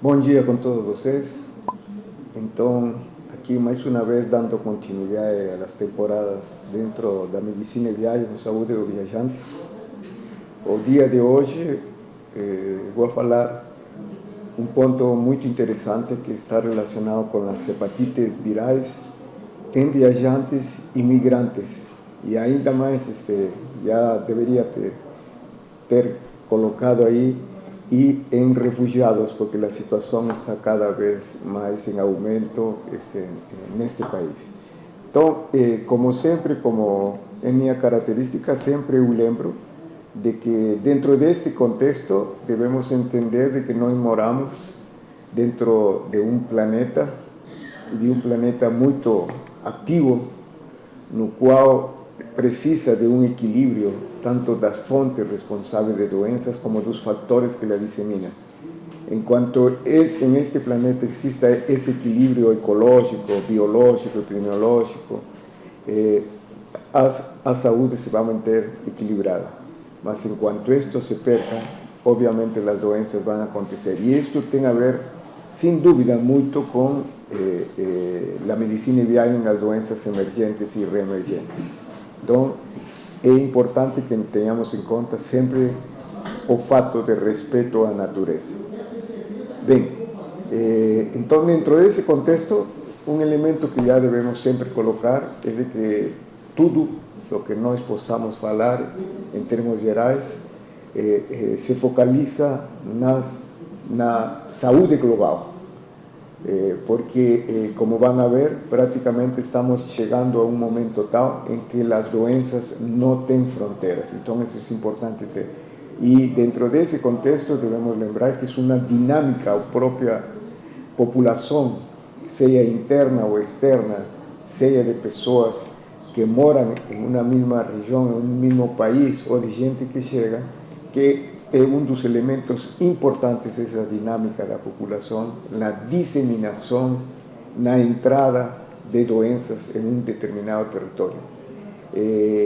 Bom dia com todos vocês. Então, aqui mais uma vez dando continuidade às temporadas dentro da medicina e viagem com saúde do viajante. O dia de hoje vou falar um ponto muito interessante que está relacionado com as hepatites virais em viajantes imigrantes. E ainda mais, já deveria ter colocado aí y en refugiados, porque la situación está cada vez más en aumento en este país. Entonces, como siempre, como en mi característica, siempre yo lembro de que dentro de este contexto debemos entender de que nos moramos dentro de un planeta, y de un planeta muy activo, no cual precisa de un equilibrio tanto das fontes responsáveis de doenças como dos factores que la diseminan. En cuanto en este planeta exista ese equilibrio ecológico, biológico, epidemiológico, a saúde se va a manter equilibrada. Mas en cuanto esto se perca, obviamente las doenças van a acontecer. Y esto tiene a ver, sin duda, mucho con la medicina y viaje en las doenças emergentes y reemergentes. Entonces, es importante que tenhamos en cuenta siempre o fato de respeto a la naturaleza. Bien, entonces dentro de ese contexto, un elemento que ya debemos siempre colocar es de que todo lo que nós possamos falar en términos gerais se focaliza na saúde global. Porque, como van a ver, prácticamente estamos llegando a un momento tal en que las doenças no tienen fronteras. Entonces es importante y dentro de ese contexto debemos lembrar que es una dinámica o propia población, sea interna o externa, sea de personas que moran en una misma región, en un mismo país, o de gente que llega, que es uno de los elementos importantes de esa dinámica de la población, la diseminación, la entrada de doenças en un determinado territorio.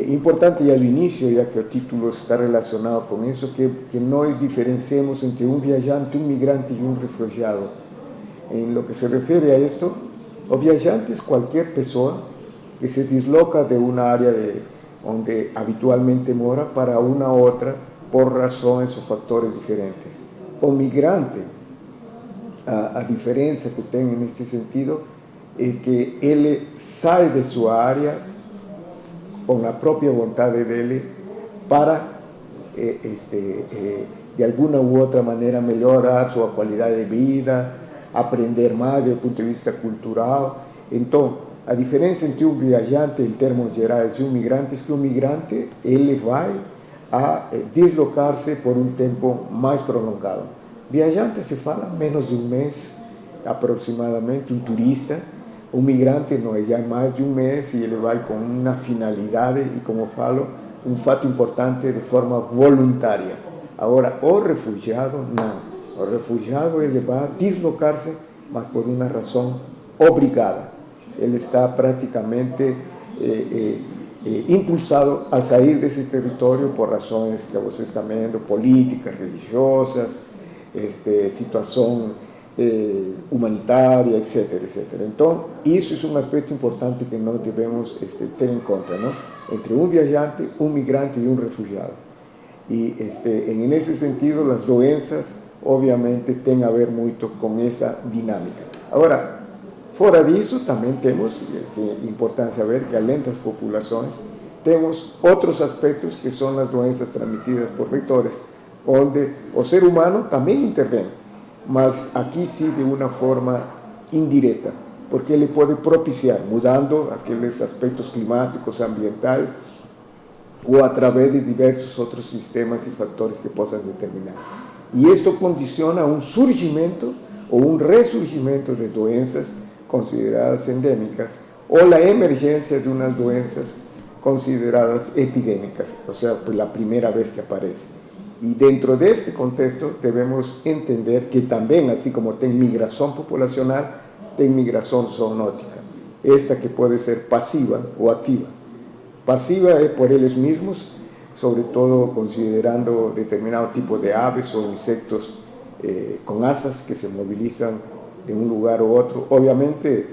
Importante ya al inicio, ya que el título está relacionado con eso, que nos diferenciemos entre un viajante, un migrante y un refugiado. En lo que se refiere a esto, los viajantes es cualquier persona que se disloca de una área donde habitualmente mora para una otra, por razones o factores diferentes. O migrante, a diferencia que tiene en este sentido, es que él sale de su área con la propia voluntad de él para, de alguna u otra manera, mejorar su calidad de vida, aprender más desde el punto de vista cultural. Entonces, a diferencia entre un viajante en términos generales y un migrante, es que un migrante, él va a deslocarse por un tiempo más prolongado. Viajante se fala menos de un mes aproximadamente, un turista. Un migrante no es ya más de un mes y él va con una finalidad y, como falo, un fato importante de forma voluntaria. Ahora, o refugiado, no. O refugiado él va a deslocarse, mas por una razón obligada. Él está prácticamente impulsado a salir de ese territorio por razones que vos están viendo, políticas, religiosas, situación humanitaria, etcétera, etcétera. Entonces, eso es un aspecto importante que no debemos tener en cuenta, ¿no? Entre un viajante, un migrante y un refugiado. Y en ese sentido, las doenças, obviamente, tienen a ver mucho con esa dinámica. Ahora, fuera de eso, también tenemos que importante saber que além das populaciones, tenemos otros aspectos que son las doenças transmitidas por vectores, donde el ser humano también interviene, mas aquí sí de una forma indirecta, porque él puede propiciar, mudando aquellos aspectos climáticos, ambientales, o a través de diversos otros sistemas y factores que puedan determinar. Y esto condiciona un surgimiento o un resurgimiento de doenças consideradas endémicas o la emergencia de unas doenças consideradas epidémicas, o sea, pues la primera vez que aparece. Y dentro de este contexto debemos entender que también, así como tiene migración poblacional, tiene migración zoonótica, esta que puede ser pasiva o activa. Pasiva es por ellos mismos, sobre todo considerando determinado tipo de aves o insectos con asas que se movilizan de un lugar u otro. Obviamente,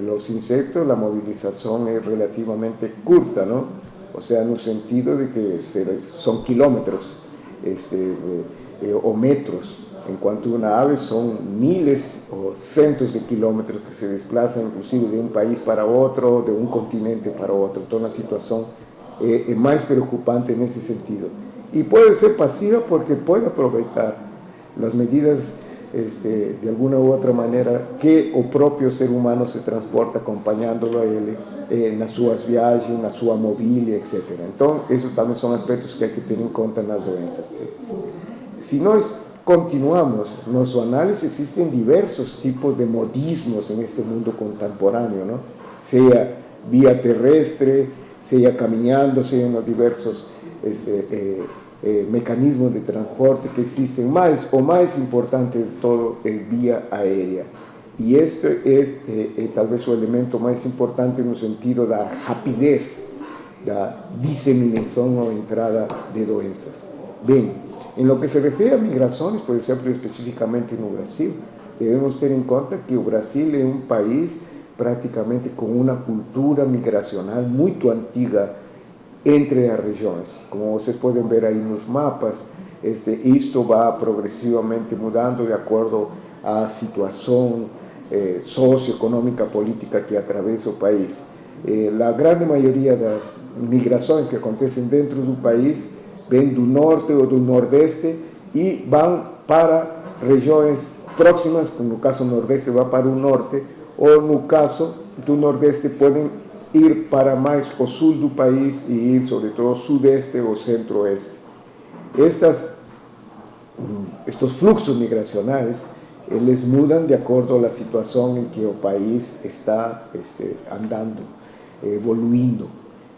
los insectos, la movilización es relativamente corta, ¿no? O sea, en el sentido de que son kilómetros o metros. En cuanto a una ave, son miles o cientos de kilómetros que se desplazan inclusive de un país para otro, de un continente para otro. Entonces, la situación es más preocupante en ese sentido. Y puede ser pasiva porque puede aprovechar las medidas de alguna u otra manera que o propio ser humano se transporta acompañándolo a él nas suas viagens, na sua mobília, etc. Então, esses também são aspectos que hay que ter em conta nas doenças. Se nós continuamos nosso análise, existem diversos tipos de modismos en este mundo contemporáneo, ¿no? Sea vía terrestre, sea caminando, sea en los diversos mecanismos de transporte que existen, más o más importante de todo es vía aérea. Y esto es tal vez el elemento más importante en el sentido de la rapidez, la diseminación o entrada de doenças. Bien, en lo que se refiere a migraciones, por ejemplo, específicamente en Brasil, debemos tener en cuenta que Brasil es un país prácticamente con una cultura migracional muy antigua entre las regiones. Como ustedes pueden ver ahí en los mapas, esto va progresivamente mudando de acuerdo a la situación socioeconómica, política que atraviesa el país. La gran mayoría de las migraciones que acontecen dentro del país ven del norte o del nordeste y van para regiones próximas, como en el caso nordeste va para el norte, o en el caso del nordeste pueden ir para más o sur del país y ir sobre todo sudeste o centro-oeste. Estos fluxos migracionales les mudan de acuerdo a la situación en que el país está andando, evoluindo.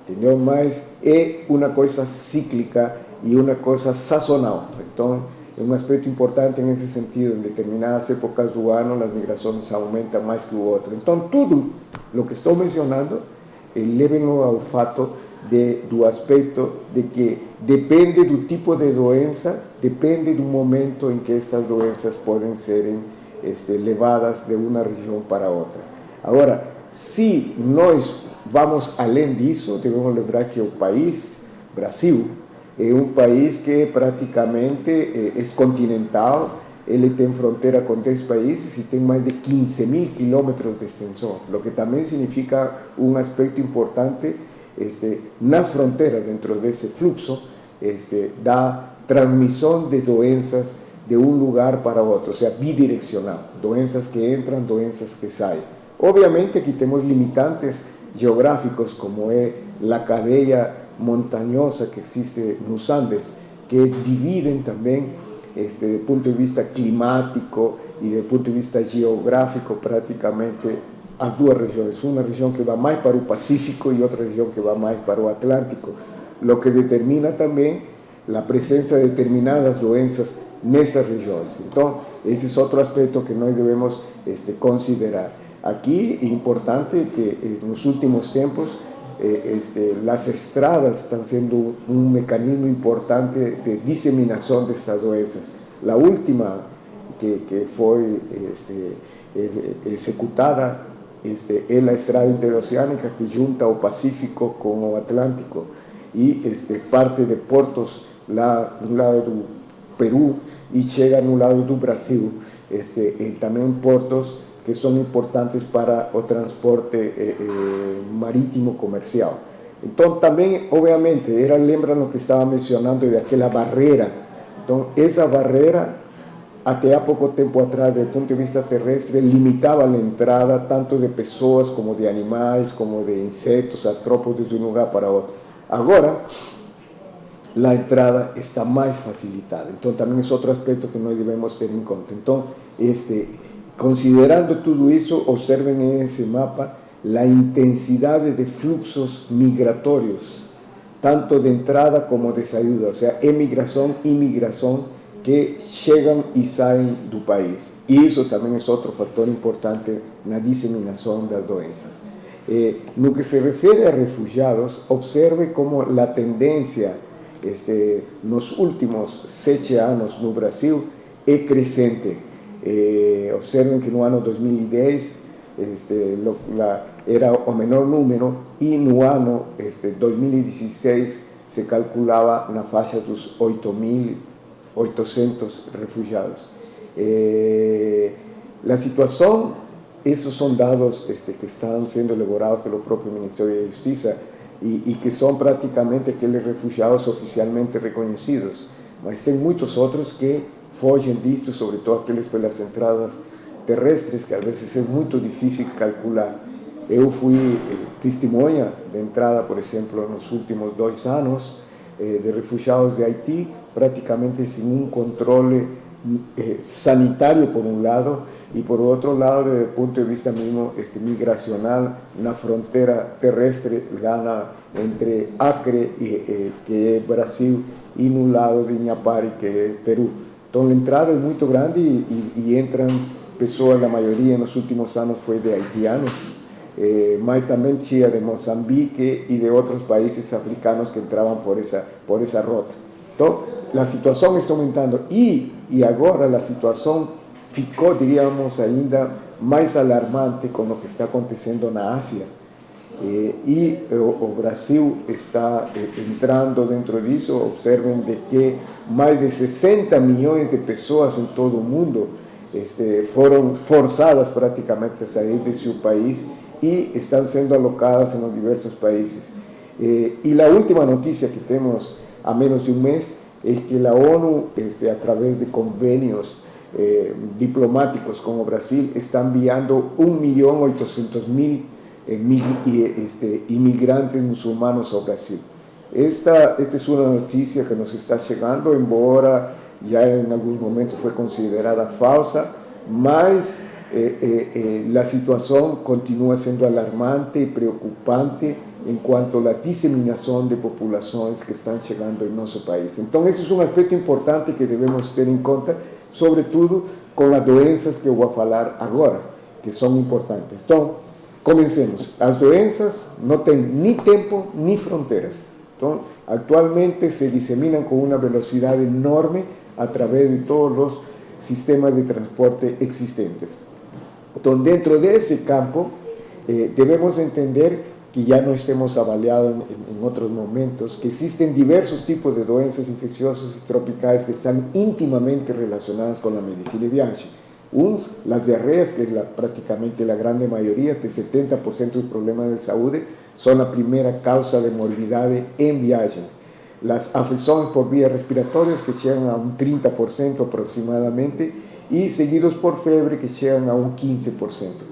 Entendeu? Mas é uma coisa cíclica e uma coisa sazonal. Então, é um aspecto importante nesse sentido. Em determinadas épocas do ano, as migrações aumentam mais que o outro. Então, tudo o que estou mencionando, leva-nos ao fato do aspecto de que depende do tipo de doença, depende do momento em que estas doenças podem serem levadas de uma região para outra. Agora, se nós vamos além disso, devemos lembrar que o país, Brasil, é um país que praticamente é continental, ele tem fronteira com 10 países e tem mais de 15.000 quilômetros de extensão, o que também significa um aspecto importante nas fronteiras, dentro desse fluxo, da transmissão de doenças de um lugar para outro, ou seja, bidireccional, doenças que entram, doenças que saem. Obviamente aqui temos limitantes geográficos, como é a cadeia montanhosa que existe nos Andes, que dividem também, do ponto de vista climático e do ponto de vista geográfico, praticamente as duas regiões. Uma região que vai mais para o Pacífico e outra região que vai mais para o Atlântico, o que determina também a presença de determinadas doenças nessas regiões. Então, esse é outro aspecto que nós devemos considerar. Aquí es importante que en los últimos tiempos las estradas están siendo un mecanismo importante de diseminación de estas doenças. La última que fue ejecutada es la estrada interoceánica que junta el Pacífico con el Atlántico y parte de puertos un lado del Perú y llega a un lado del Brasil, también puertos que son importantes para el transporte marítimo comercial. Entonces, también, obviamente, lembran lo que estaba mencionando de aquella barrera. Entonces, esa barrera, hasta há poco tiempo atrás, desde el punto de vista terrestre, limitaba la entrada tanto de personas como de animales, como de insectos, artrópodos de un lugar para otro. Ahora, la entrada está más facilitada. Entonces, también es otro aspecto que nos debemos tener en cuenta. Entonces, considerando todo eso, observen en ese mapa la intensidad de fluxos migratorios, tanto de entrada como de salida, o sea, emigración y migración que llegan y salen del país. Y eso también es otro factor importante en la diseminación de las doenças. No que se refiere a refugiados, observe cómo la tendencia en los últimos 7 años en Brasil é crescente. Observen que no ano 2010 era o menor número e no ano 2016 se calculava na faixa dos 8.800 refugiados. La situación, esos son dados que están siendo elaborados por el propio Ministerio de Justicia y que son prácticamente aquellos refugiados oficialmente reconocidos, mas tem muchos otros que fogem disto, sobre todo aqueles pelas entradas terrestres, que a veces es muy difícil calcular. Eu fui testemunha de entrada, por exemplo, nos últimos 2 anos, de refugiados de Haití, prácticamente sin un controle sanitario por un lado, y por otro lado, desde el punto de vista mismo migracional, na frontera terrestre, entre Acre, que es Brasil, y en un lado de Iñapari, que es Perú. Entonces la entrada es muy grande y entran pessoas, la mayoría en los últimos años fue de haitianos, mas también tinha de Mozambique y de otros países africanos que entraban por esa rota. Entonces, la situación está aumentando y ahora la situación ficou, diríamos, ainda mais alarmante con lo que está acontecendo na Ásia. E o Brasil está entrando dentro disso. Observen de que mais de 60 milhões de pessoas em todo o mundo foram forçadas praticamente a sair de seu país e estão sendo alocadas em diversos países. E a última notícia que temos há menos de um mês é que a ONU, a través de convênios diplomáticos com o Brasil, está enviando 1.800.000 inmigrantes muçulmanos ao Brasil. Esta es una noticia que nos está llegando, embora ya en algún momento fue considerada falsa, mas la situación continúa siendo alarmante y preocupante en cuanto a la diseminación de poblaciones que están llegando en nuestro país. Entonces, ese es un aspecto importante que debemos tener en cuenta, sobre todo con las doenças que voy a falar ahora, que son importantes. Entonces, comencemos. Las doenças no tienen ni tiempo ni fronteras. Entonces, actualmente se diseminan con una velocidad enorme a través de todos los sistemas de transporte existentes. Entonces, dentro de ese campo, debemos entender que ya no estemos avaliados en otros momentos, que existen diversos tipos de doenças infecciosas y tropicales que están íntimamente relacionadas con la medicina de viaje. Las diarreas, que es prácticamente la grande mayoría, de 70% de problemas de salud, son la primera causa de morbidad en viajes. Las afecciones por vías respiratorias, que llegan a un 30% aproximadamente, y seguidos por fiebre, que llegan a un 15%.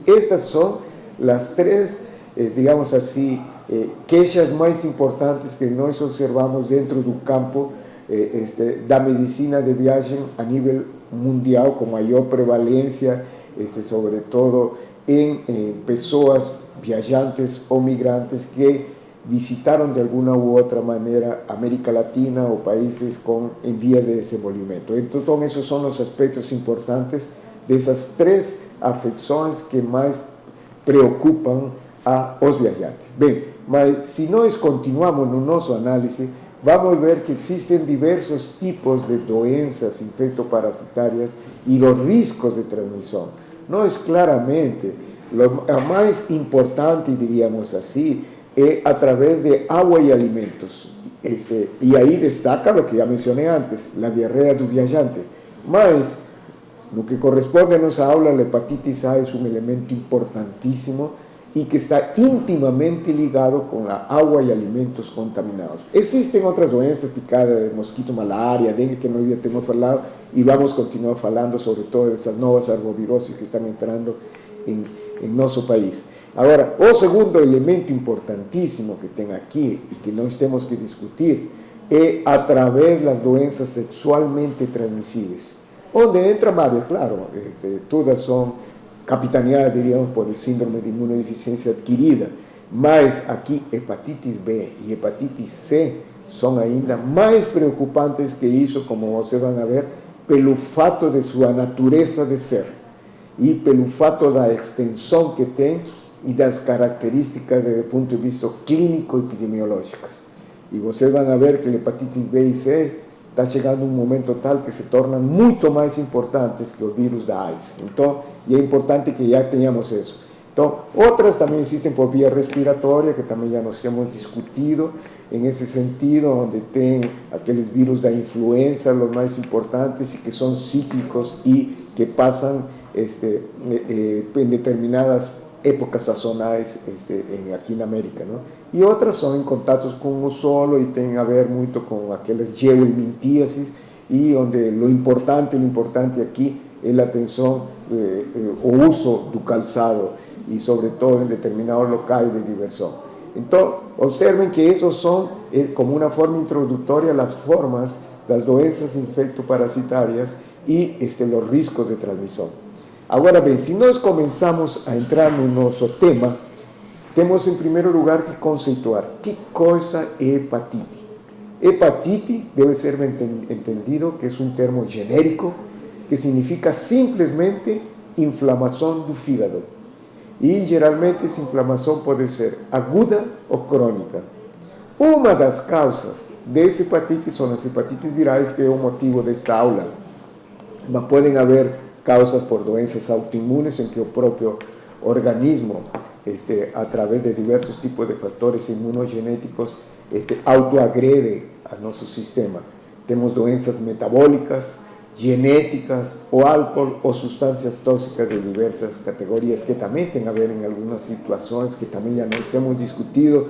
Estas son las tres, digamos así, queixas más importantes que nos observamos dentro del campo da medicina de viaje a nivel mundial, con mayor prevalencia, sobre todo en personas viajantes o migrantes que visitaron de alguna u otra manera América Latina o países en vías de desenvolvimiento. Entonces, esos son los aspectos importantes de esas tres afecciones que más preocupan a los viajantes. Bien, mas si nós continuamos en nuestro análisis, vamos a ver que existen diversos tipos de doenças infectoparasitarias y los riesgos de transmisión. No es claramente, lo más importante, diríamos así, es a través de agua y alimentos. Y ahí destaca lo que ya mencioné antes, la diarrea del viajante. Mas, lo que corresponde a nuestra aula, la hepatitis A es un elemento importantísimo y que está íntimamente ligado con la agua y alimentos contaminados. Existen otras doenças picadas de mosquito, malaria, dengue, que no ya hemos hablado, y vamos a continuar hablando sobre todo de esas nuevas arbovirosis que están entrando en nuestro país. Ahora, o segundo elemento importantísimo que tengo aquí y que no tenemos que discutir es a través de las doenças sexualmente transmisibles, donde entran varias, claro, todas son capitaneadas, diríamos, por el síndrome de inmunodeficiencia adquirida, mas aquí hepatitis B y hepatitis C son ainda más preocupantes que eso, como ustedes van a ver, pelo fato de su naturaleza de ser y pelo fato da extensión que tiene y das características desde el punto de vista clínico epidemiológicas. Y ustedes van a ver que la hepatitis B y C está chegando um momento tal que se tornam muito mais importantes que os vírus da AIDS. Então, e é importante que já tenhamos isso. Então, outras também existem por via respiratória, que também já nós temos discutido em esse sentido, onde tem aqueles vírus da influenza, os mais importantes, que são cíclicos e que passam em determinadas épocas sazonais aqui na América, não? E outras são em contatos com o solo e tem a ver muito com aquelas geohelmintíases, e onde o importante aqui é a atenção, o uso do calçado e sobretudo em determinados locais de diversão. Então, observem que esses são, como uma forma introdutória, as formas das doenças infectoparasitárias e os riscos de transmissão. Agora bem, se nós começamos a entrar no nosso tema, temos em primeiro lugar que conceituar que coisa é hepatite. Hepatite deve ser entendido que é um termo genérico que significa simplesmente inflamação do fígado. E geralmente essa inflamação pode ser aguda ou crônica. Uma das causas dessa hepatite são as hepatites virais, que é o motivo desta aula. Mas podem haver causas por doenças autoimunes, em que o próprio organismo, através de diversos tipos de fatores imunogenéticos, autoagrede a nosso sistema. Temos doenças metabólicas, genéticas, o álcool ou substâncias tóxicas de diversas categorias, que também tem a ver em algumas situações que também já nós temos discutido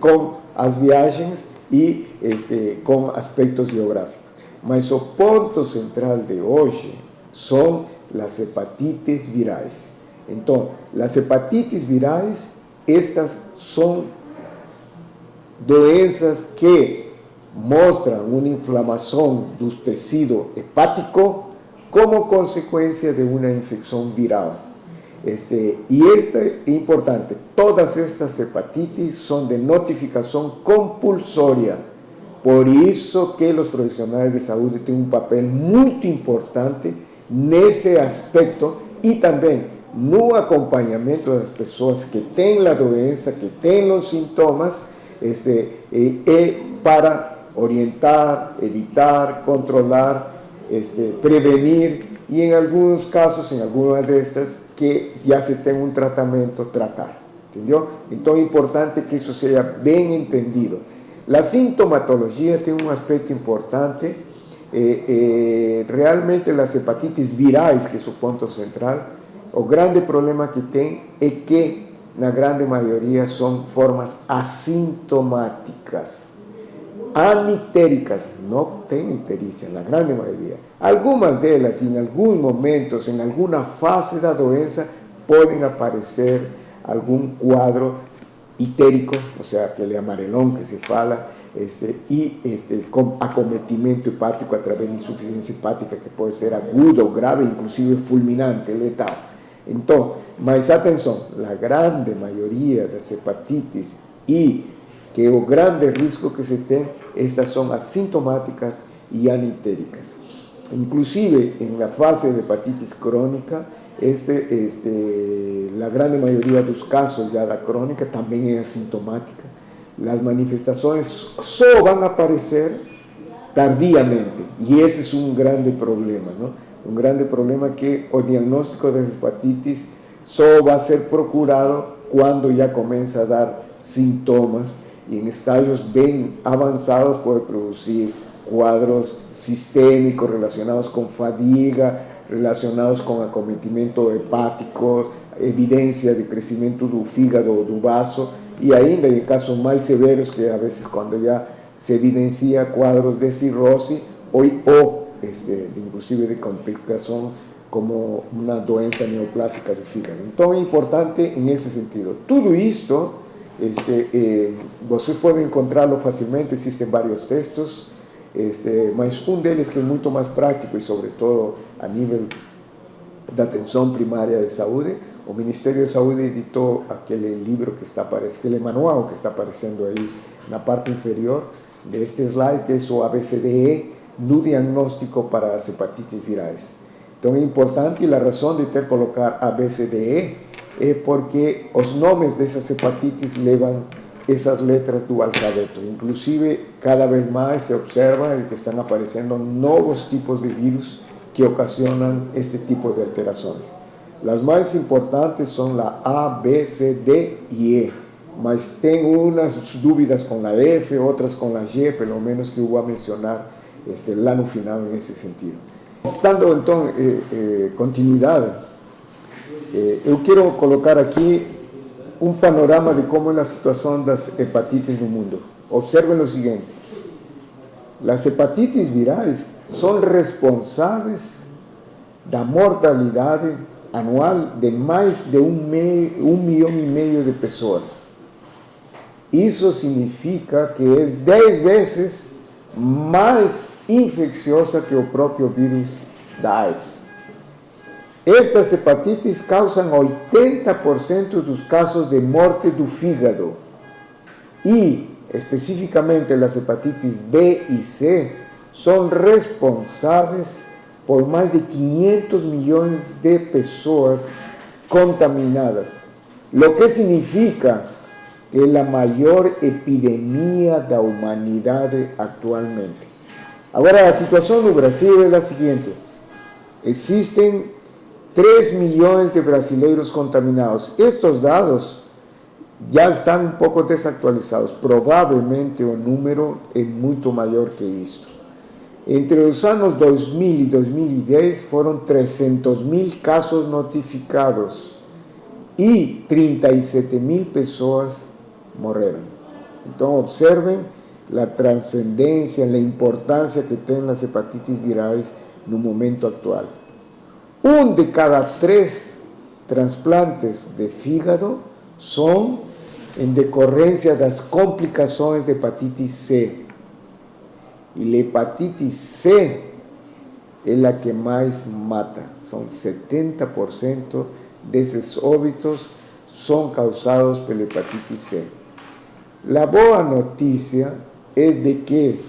com as viagens e com aspectos geográficos. Mas o ponto central de hoje são as hepatites virais. Então, as hepatites virais, estas são doenças que mostram uma inflamação do tecido hepático como consequência de uma infecção viral. E esta é importante, todas estas hepatites são de notificação compulsória. Por isso que os profissionais de saúde têm um papel muito importante nesse aspecto e também no acompanhamento das pessoas que têm a doença, que têm os sintomas, para orientar, evitar, controlar, prevenir e em alguns casos, em algumas destas, que já se tem um tratamento, tratar. Entendeu? Então é importante que isso seja bem entendido. A sintomatologia tem um aspecto importante. Realmente as hepatites virais, que é o ponto central, o grande problema que tem é que, na grande maioria, são formas assintomáticas, anitéricas, não tem icterícia, na grande maioria. Algumas delas, em alguns momentos, em alguma fase da doença, podem aparecer algum quadro itérico, ou seja, aquele amarelão que se fala, com acometimento hepático através de insuficiência hepática, que pode ser aguda ou grave, inclusive fulminante, letal. Então, mas atenção, a grande maioria das hepatites, e que é o grande risco que se tem, estas são assintomáticas e anitéricas. Inclusive, na fase de hepatitis crônica, a grande maioria dos casos já da crônica também é assintomática. As manifestações só vão aparecer tardiamente, e esse é um grande problema, não? Um grande problema que o diagnóstico das hepatites só vai ser procurado quando já começa a dar sintomas, e em estágios bem avançados pode produzir quadros sistêmicos relacionados com fadiga, relacionados com acometimento hepático, evidência de crescimento do fígado ou do vaso, e ainda em casos mais severos, que a vezes quando já se evidencia quadros de cirrose ou inclusive de complicação como uma doença neoplásica do fígado. Então é importante nesse sentido. Tudo isto, vocês podem encontrá-lo facilmente, existem vários textos, mas um deles que é muito mais prático e sobretudo a nível da atenção primária de saúde, o Ministério de Saúde editou aquele livro que está aparecendo, aquele manual que está aparecendo aí na parte inferior deste slide, que é o ABCDE, no diagnóstico para as hepatites virais. Então é importante, e a razão de ter colocar ABCDE é porque os nomes dessas hepatites levam esas letras do alfabeto. Inclusive, cada vez más se observa que están apareciendo nuevos tipos de virus que ocasionan este tipo de alteraciones. Las más importantes son la A, B, C, D y E, mas tengo unas dudas con la F, otras con la Y, pelo menos que eu vou mencionar lá no final en ese sentido. Dando então continuidade, eu quero colocar aqui un panorama de cómo es la situación de las hepatitis en el mundo. Observen lo siguiente: las hepatitis virales son responsables de la mortalidad anual de más de 1,5 milhão de personas. Eso significa que es 10 veces más infecciosa que el propio virus da AIDS. Estas hepatitis causan 80% de los casos de muerte do fígado y específicamente las hepatitis B y C son responsables por más de 500 millones de personas contaminadas, lo que significa que es la mayor epidemia de la humanidad actualmente. Ahora, la situación en Brasil es la siguiente: existen 3 millones de brasileiros contaminados. Estos dados ya están un poco desactualizados. Probablemente el número es mucho mayor que esto. Entre los años 2000 y 2010 fueron 300.000 casos notificados y 37.000 personas murieron. Entonces observen la trascendencia, la importancia que tienen las hepatitis virales en un momento actual. 1 de cada 3 trasplantes de fígado son en decorrencia de las complicaciones de hepatitis C. Y la hepatitis C es la que más mata. Son 70% de esos óbitos son causados por la hepatitis C. La buena noticia es de que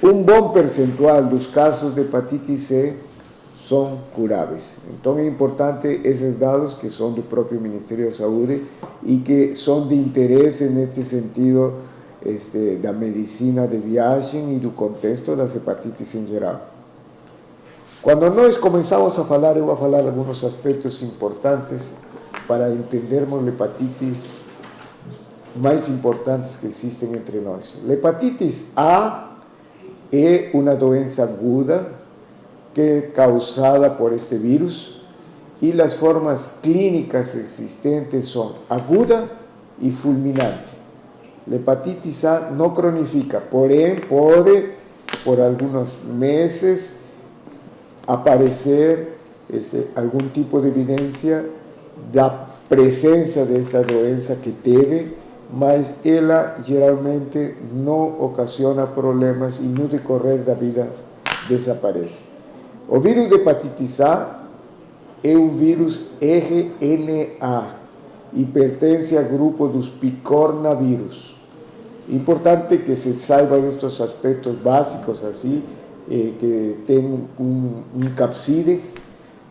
un buen percentual de los casos de hepatitis C son curáveis. Entonces es importante esos datos que son del propio Ministerio de Salud y que son de interés en este sentido de la medicina de viaje y del contexto de las hepatitis en general. Cuando nós comenzamos a hablar, yo voy a hablar algunos aspectos importantes para entendermos la hepatitis más importantes que existen entre nosotros. La hepatitis A es una doença aguda que es causada por este virus y las formas clínicas existentes son aguda y fulminante. La hepatitis A no cronifica, porém puede por algunos meses aparecer algún tipo de evidencia de la presencia de esta doença que tiene, mas ela geralmente no ocasiona problemas y no decorrer da vida desaparece. O vírus de hepatitis A es un virus RNA y pertenece al grupo dos picornavirus. Importante que se saiba estos aspectos básicos así, que tengan un capside,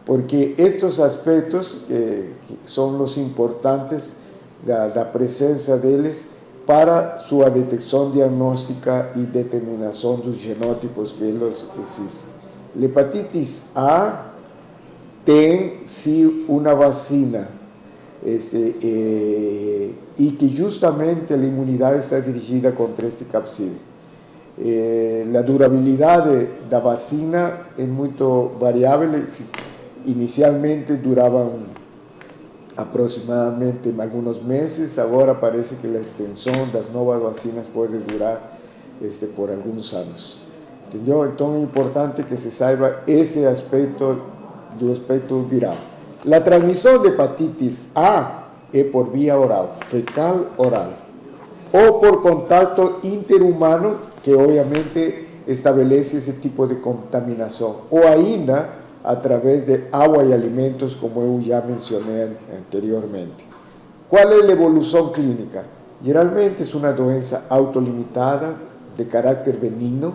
porque estos aspectos son los importantes la presencia de ellos para su detección diagnóstica y determinación de los genotipos que ellos existen. La hepatitis A tiene sí una vacina y que justamente la inmunidad está dirigida contra este capside. La durabilidad de la vacina es muy variable. Inicialmente duraban aproximadamente algunos meses, ahora parece que la extensión de las nuevas vacinas puede durar por algunos años. ¿Entendió? Entonces es importante que se saiba ese aspecto del aspecto viral. La transmisión de hepatitis A es por vía oral, fecal oral, o por contacto interhumano, que obviamente establece ese tipo de contaminación, o ainda a través de agua y alimentos, como yo ya mencioné anteriormente. ¿Cuál es la evolución clínica? Generalmente es una doença autolimitada de carácter benigno.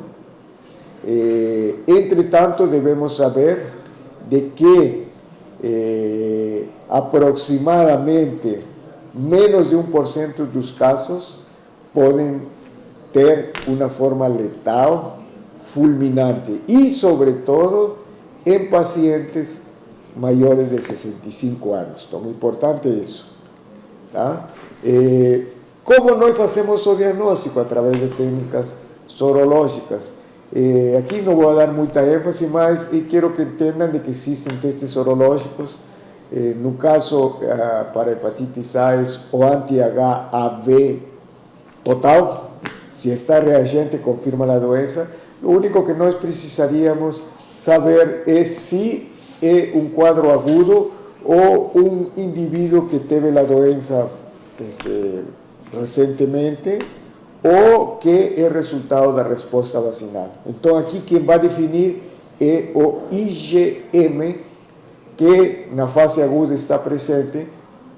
Entre tanto, debemos saber de que aproximadamente menos de 1% de los casos podem ter uma forma letal, fulminante, e, sobretudo, em pacientes maiores de 65 anos. Então, é importante isso. Tá? Como nós fazemos o diagnóstico? Através de técnicas sorológicas. Aqui não vou dar muita ênfase, mas quero que entendam de que existem testes sorológicos. No caso, para hepatitis A, o anti-HAV total. Se está reagente, confirma a doença. O único que nós precisaríamos saber é se é um quadro agudo ou um indivíduo que teve a doença recentemente ou que é resultado da resposta vacinal. Então, aqui quem vai definir é o IgM, que na fase aguda está presente,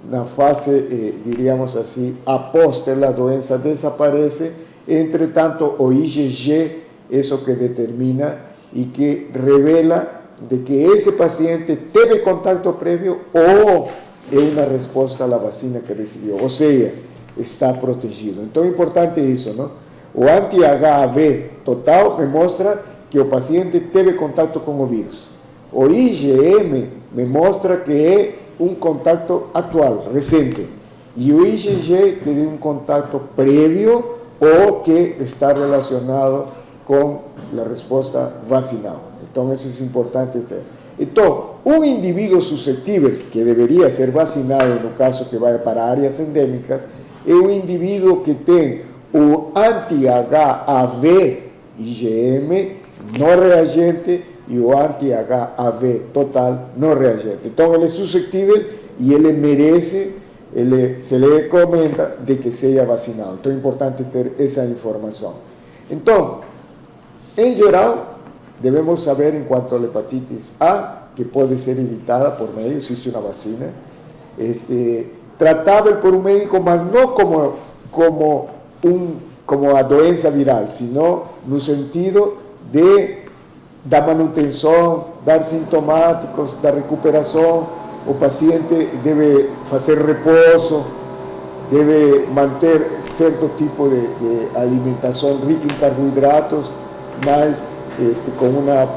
na fase, diríamos assim, após a doença desaparece. Entretanto, o IgG é o que determina e que revela de que esse paciente teve contato prévio ou é uma resposta à vacina que recebeu, ou seja, está protegido. Então é importante isso, não? O anti-HAV total me mostra que o paciente teve contato com o vírus. O IgM me mostra que é um contato atual, recente. E o IgG que é um contato prévio ou que está relacionado com a resposta vacinal. Então, isso é importante ter. Então, um indivíduo suscetível, que deveria ser vacinado, no caso que vai para áreas endêmicas, é um indivíduo que tem o anti-HAV IgM não reagente e o anti-HAV total não reagente. Então, ele é suscetível e ele merece, se lhe recomenda de que seja vacinado. Então, é importante ter essa informação. Então, em geral, devemos saber, em quanto à hepatitis A, que pode ser evitada por meio, existe uma vacina, tratável por um médico, mas não como a doença viral, sino no sentido da manutenção, dar sintomáticos, da recuperação. O paciente deve fazer repouso, deve manter certo tipo de alimentação rica em carboidratos, mas com uma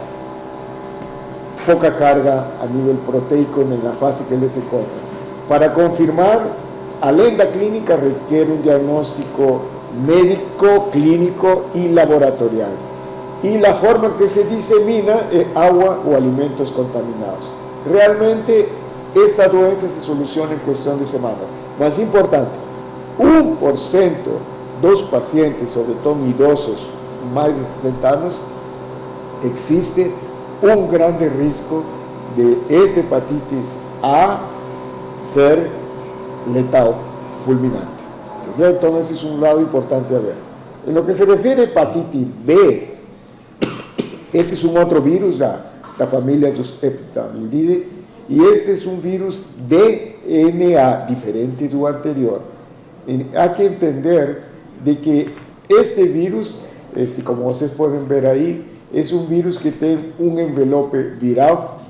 pouca carga a nível proteico na fase que ele se encontra. Para confirmar, além da clínica, requer um diagnóstico médico, clínico e laboratorial. E a forma que se dissemina é água ou alimentos contaminados. Realmente, esta doença se soluciona em questão de semanas. Mas importante, 1% dos pacientes, sobretudo idosos, mais de 60 anos, existe um grande risco de esta hepatitis A ser letal, fulminante. Entendeu? Então, esse é um lado importante a ver. Em lo que se refere a hepatite B, este é um outro vírus da família dos hepataviridae, e este é um vírus DNA, diferente do anterior. E há que entender de que este vírus, como vocês podem ver aí, é um vírus que tem um envelope viral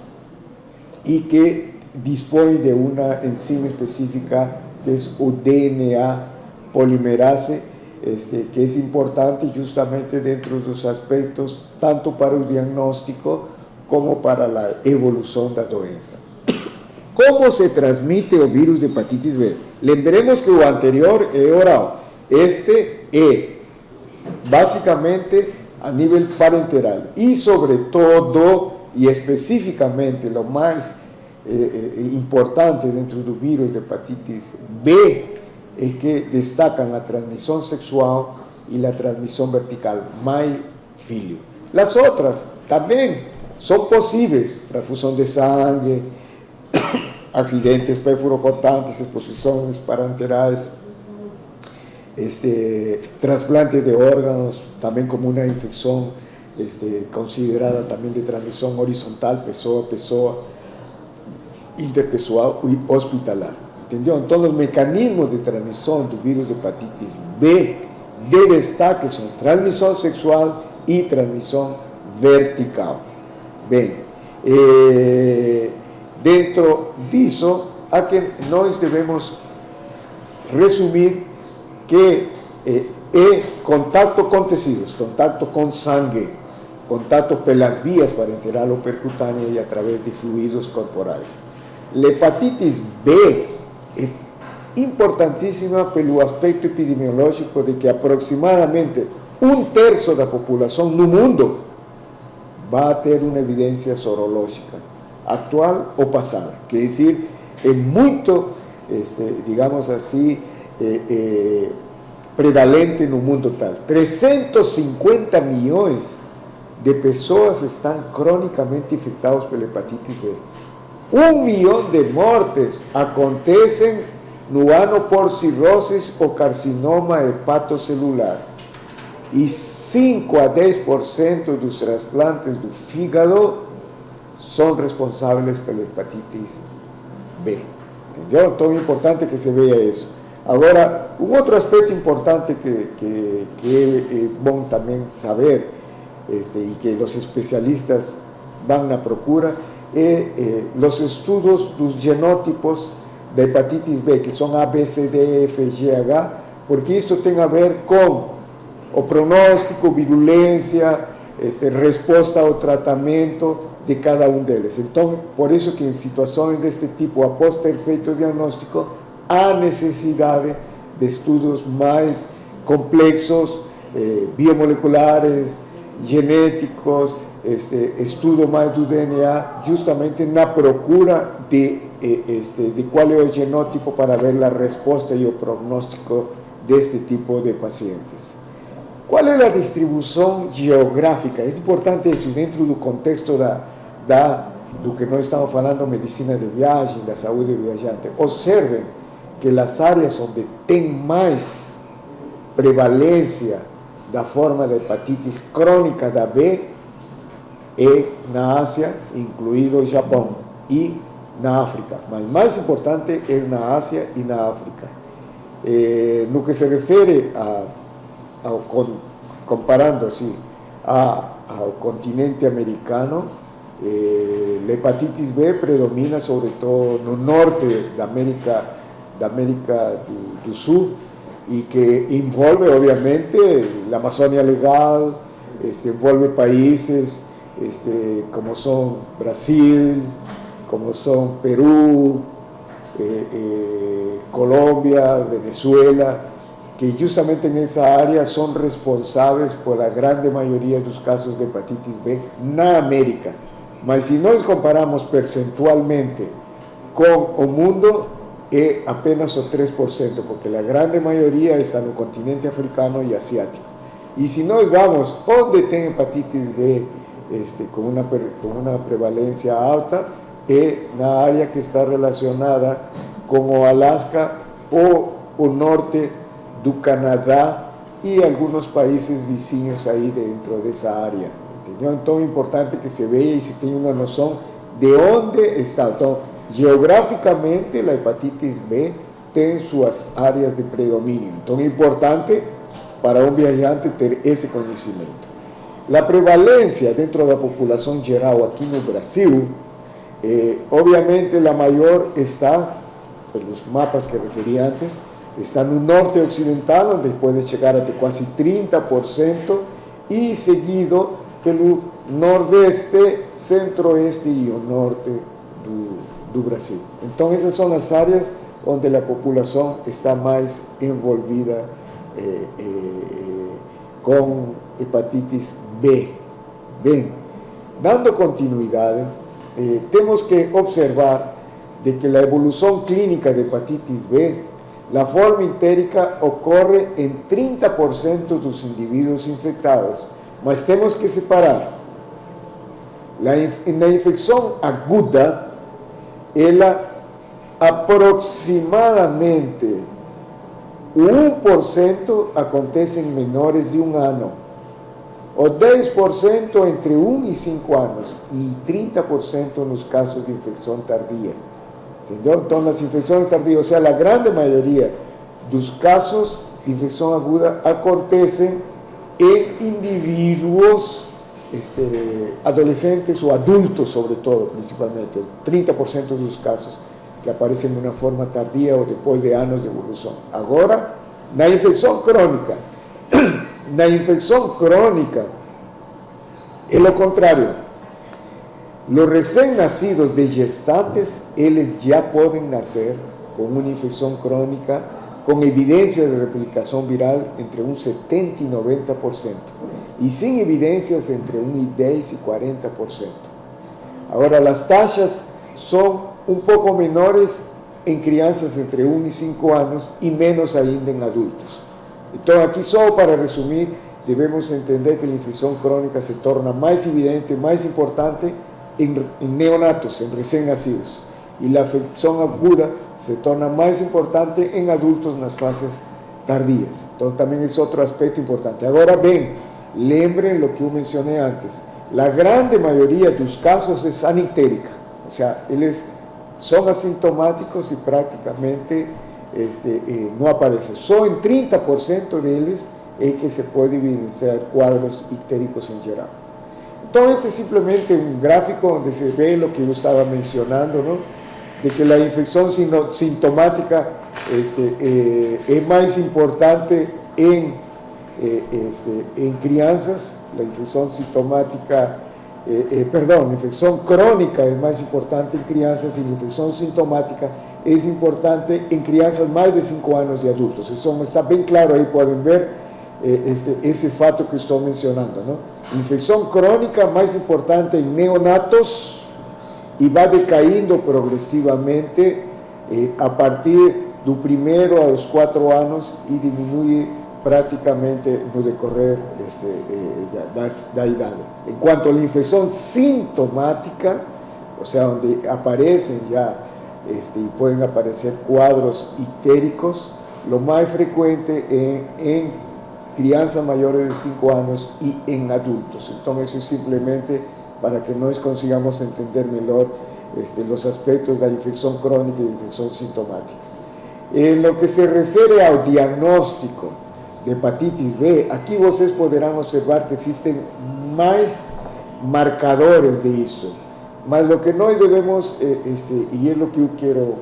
e que dispõe de uma enzima específica, que é o DNA polimerase, que é importante justamente dentro dos aspectos, tanto para o diagnóstico como para a evolução da doença. Como se transmite o vírus de hepatite B? Lembremos que o anterior é oral. Este é basicamente a nível parenteral. E, sobretudo, e especificamente, o mais importante dentro do vírus de hepatite B é que destacam a transmissão sexual e a transmissão vertical, mãe-filho. As outras também são possíveis: transfusão de sangue, acidentes perfurocortantes, exposições parenterais, trasplante de órgãos, também como uma infecção considerada também de transmissão horizontal, pessoa a pessoa, interpessoal e hospitalar. Entendeu? Então, os mecanismos de transmissão do vírus de hepatitis B de destaque são transmissão sexual e transmissão vertical. Bem, dentro disso, nós devemos resumir que e contato com tecidos, contato com sangue, contato pelas vias parenteral-percutânea e através de fluidos corporais. A hepatitis B é importantíssima pelo aspecto epidemiológico de que aproximadamente 1/3 da população no mundo vai ter uma evidência sorológica, atual ou passada. Quer dizer, é muito, digamos assim, prevalente no mundo tal. 350 milhões de pessoas estão cronicamente infectadas pela hepatite B. 1 milhão de mortes acontecem no ano por cirrose ou carcinoma hepatocelular. E 5 a 10% dos transplantes do fígado são responsáveis pela hepatite B. Entendeu? Então é importante que se veja isso. Agora, um outro aspecto importante que é bom também saber, e que os especialistas vão na procura, é os estudos dos genótipos da hepatite B, que são A, B, C, D, F, G, H, porque isso tem a ver com o pronóstico, virulência, resposta ao tratamento de cada um deles. Então, por isso que em situações deste tipo, após ter feito o diagnóstico, há necessidade de estudos mais complexos, biomoleculares, genéticos, estudo mais do DNA, justamente na procura de qual é o genótipo para ver a resposta e o prognóstico deste tipo de pacientes. Qual é a distribuição geográfica? É importante isso dentro do contexto do que nós estamos falando, medicina de viagem, da saúde do viajante. Observem que as áreas onde tem mais prevalência da forma de hepatite crônica da B é na Ásia, incluído o Japão, e na África. Mas mais importante é na Ásia e na África. No que se refere comparando assim ao continente americano, a hepatite B predomina sobre-todo no norte da América do Sul, e que envolve, obviamente, a Amazônia Legal, envolve países como são Brasil, como são Peru, Colômbia, Venezuela, que justamente nessa área são responsáveis por a grande maioria dos casos de hepatite B na América. Mas se nós comparamos percentualmente com o mundo, é apenas o 3%, porque a grande maioria está no continente africano e asiático. E se nós vamos onde tem hepatite B com uma prevalência alta, é na área que está relacionada com o Alasca ou o norte do Canadá e alguns países vizinhos aí dentro dessa área. Entendeu? Então é importante que se veja e se tenha uma noção de onde está. Então, geograficamente, a hepatite B tem suas áreas de predomínio. Então é importante para um viajante ter esse conhecimento. A prevalência dentro da população geral aqui no Brasil, obviamente a maior está, pelos mapas que referi antes, está no norte ocidental, onde pode chegar até quase 30%, e seguido pelo nordeste, centro-oeste e o norte do Brasil. Então essas são as áreas onde a população está mais envolvida com hepatitis B. Bem, dando continuidade, temos que observar de que a evolução clínica de hepatitis B, a forma entérica ocorre em 30% dos indivíduos infectados, mas temos que separar. Na infecção aguda, ela aproximadamente 1% acontece em menores de 1 ano, ou 10% entre 1 e 5 anos, e 30% nos casos de infecção tardia. Entendeu? Então, nas infecções tardias, ou seja, a grande maioria dos casos de infecção aguda acontecem em indivíduos adolescentes ou adultos, sobretudo, principalmente, 30% dos casos que aparecem de uma forma tardia ou depois de anos de evolução. Agora, na infecção crônica, La infección crónica es lo contrario. Los recién nacidos de gestantes, ellos ya pueden nacer con una infección crónica con evidencias de replicación viral entre un 70 y 90%, y sin evidencias entre un 10 y 40%. Ahora, las tasas son un poco menores en crianzas entre 1 y 5 años y menos ainda en adultos. Entonces, aquí solo para resumir, debemos entender que la infección crónica se torna más evidente, más importante en neonatos, en recién nacidos, y la infección aguda se torna más importante en adultos en las fases tardías. Entonces también es otro aspecto importante. Ahora ven, lembren lo que yo mencioné antes, la grande mayoría de los casos es anictérica, o sea, ellos son asintomáticos y prácticamente no aparecen. Solo en 30% de ellos es que se puede evidenciar cuadros ictéricos en general. Entonces este es simplemente un gráfico donde se ve lo que yo estaba mencionando, ¿no? De que la infección sintomática es más importante en crianzas, la infección sintomática, la infección crónica es más importante en crianzas y la infección sintomática es importante en crianzas más de 5 años de adultos. Eso está bien claro, ahí pueden ver ese fato que estoy mencionando, ¿no? Infección crónica más importante en neonatos y va decayendo progresivamente a partir del primero a los 4 años y disminuye prácticamente no decorrer la edad. En cuanto a la infección sintomática, o sea, donde aparecen ya y pueden aparecer cuadros ictéricos, lo más frecuente en crianzas mayores de 5 años y en adultos. Entonces, eso es simplemente para que nos consigamos entender mejor los aspectos de la infección crónica y de la infección sintomática. En lo que se refiere al diagnóstico de hepatitis B, aquí ustedes podrán observar que existen más marcadores de eso. Mas lo que no debemos, y es lo que yo quiero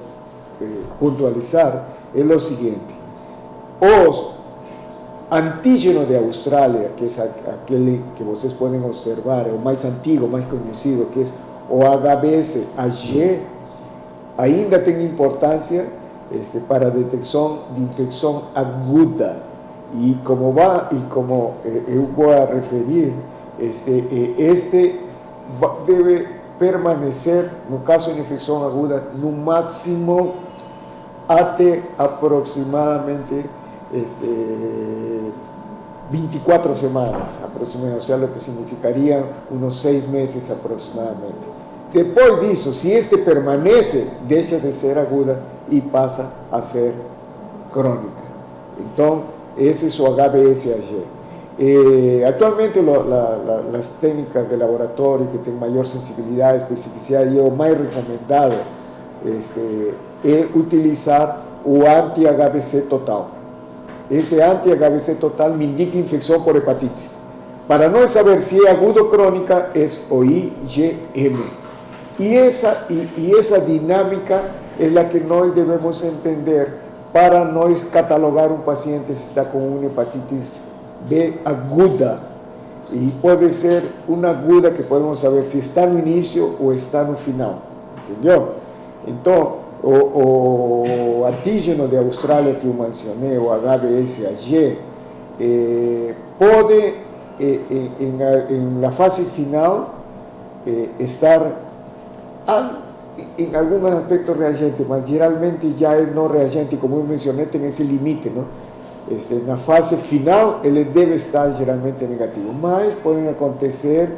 puntualizar, es lo siguiente. Los antígeno de Australia, que es aquel que ustedes pueden observar, el más antiguo, más conocido, que es OHBsAg, ainda tiene importancia para detección de infección aguda. Y como yo voy a referir, debe permanecer, en caso de infección aguda, no máximo hasta aproximadamente 24 semanas aproximadamente, o sea, lo que significaría unos 6 meses aproximadamente. Después de eso, si permanece, deja de ser aguda y pasa a ser crónica. Entonces, ese es su HBsAg. Actualmente las técnicas de laboratorio que tienen mayor sensibilidad, especificidad, y lo más recomendado es utilizar o anti-HBC total. Ese anti-HBC total me indica infección por hepatitis. Para no saber si es agudo o crónica, es IgM. Y esa dinámica es la que nos debemos entender para no catalogar un paciente si está con una hepatitis B aguda. Y puede ser una aguda que podemos saber si está en el inicio o está en el final. ¿Entendió? Entonces, o antígeno de Australia que yo mencioné, o HBsAg, puede en la fase final estar en algunos aspectos reagente, mas generalmente ya es no reagente, como yo mencioné, tiene ese límite, ¿no? En la fase final, él debe estar generalmente negativo, mas pueden acontecer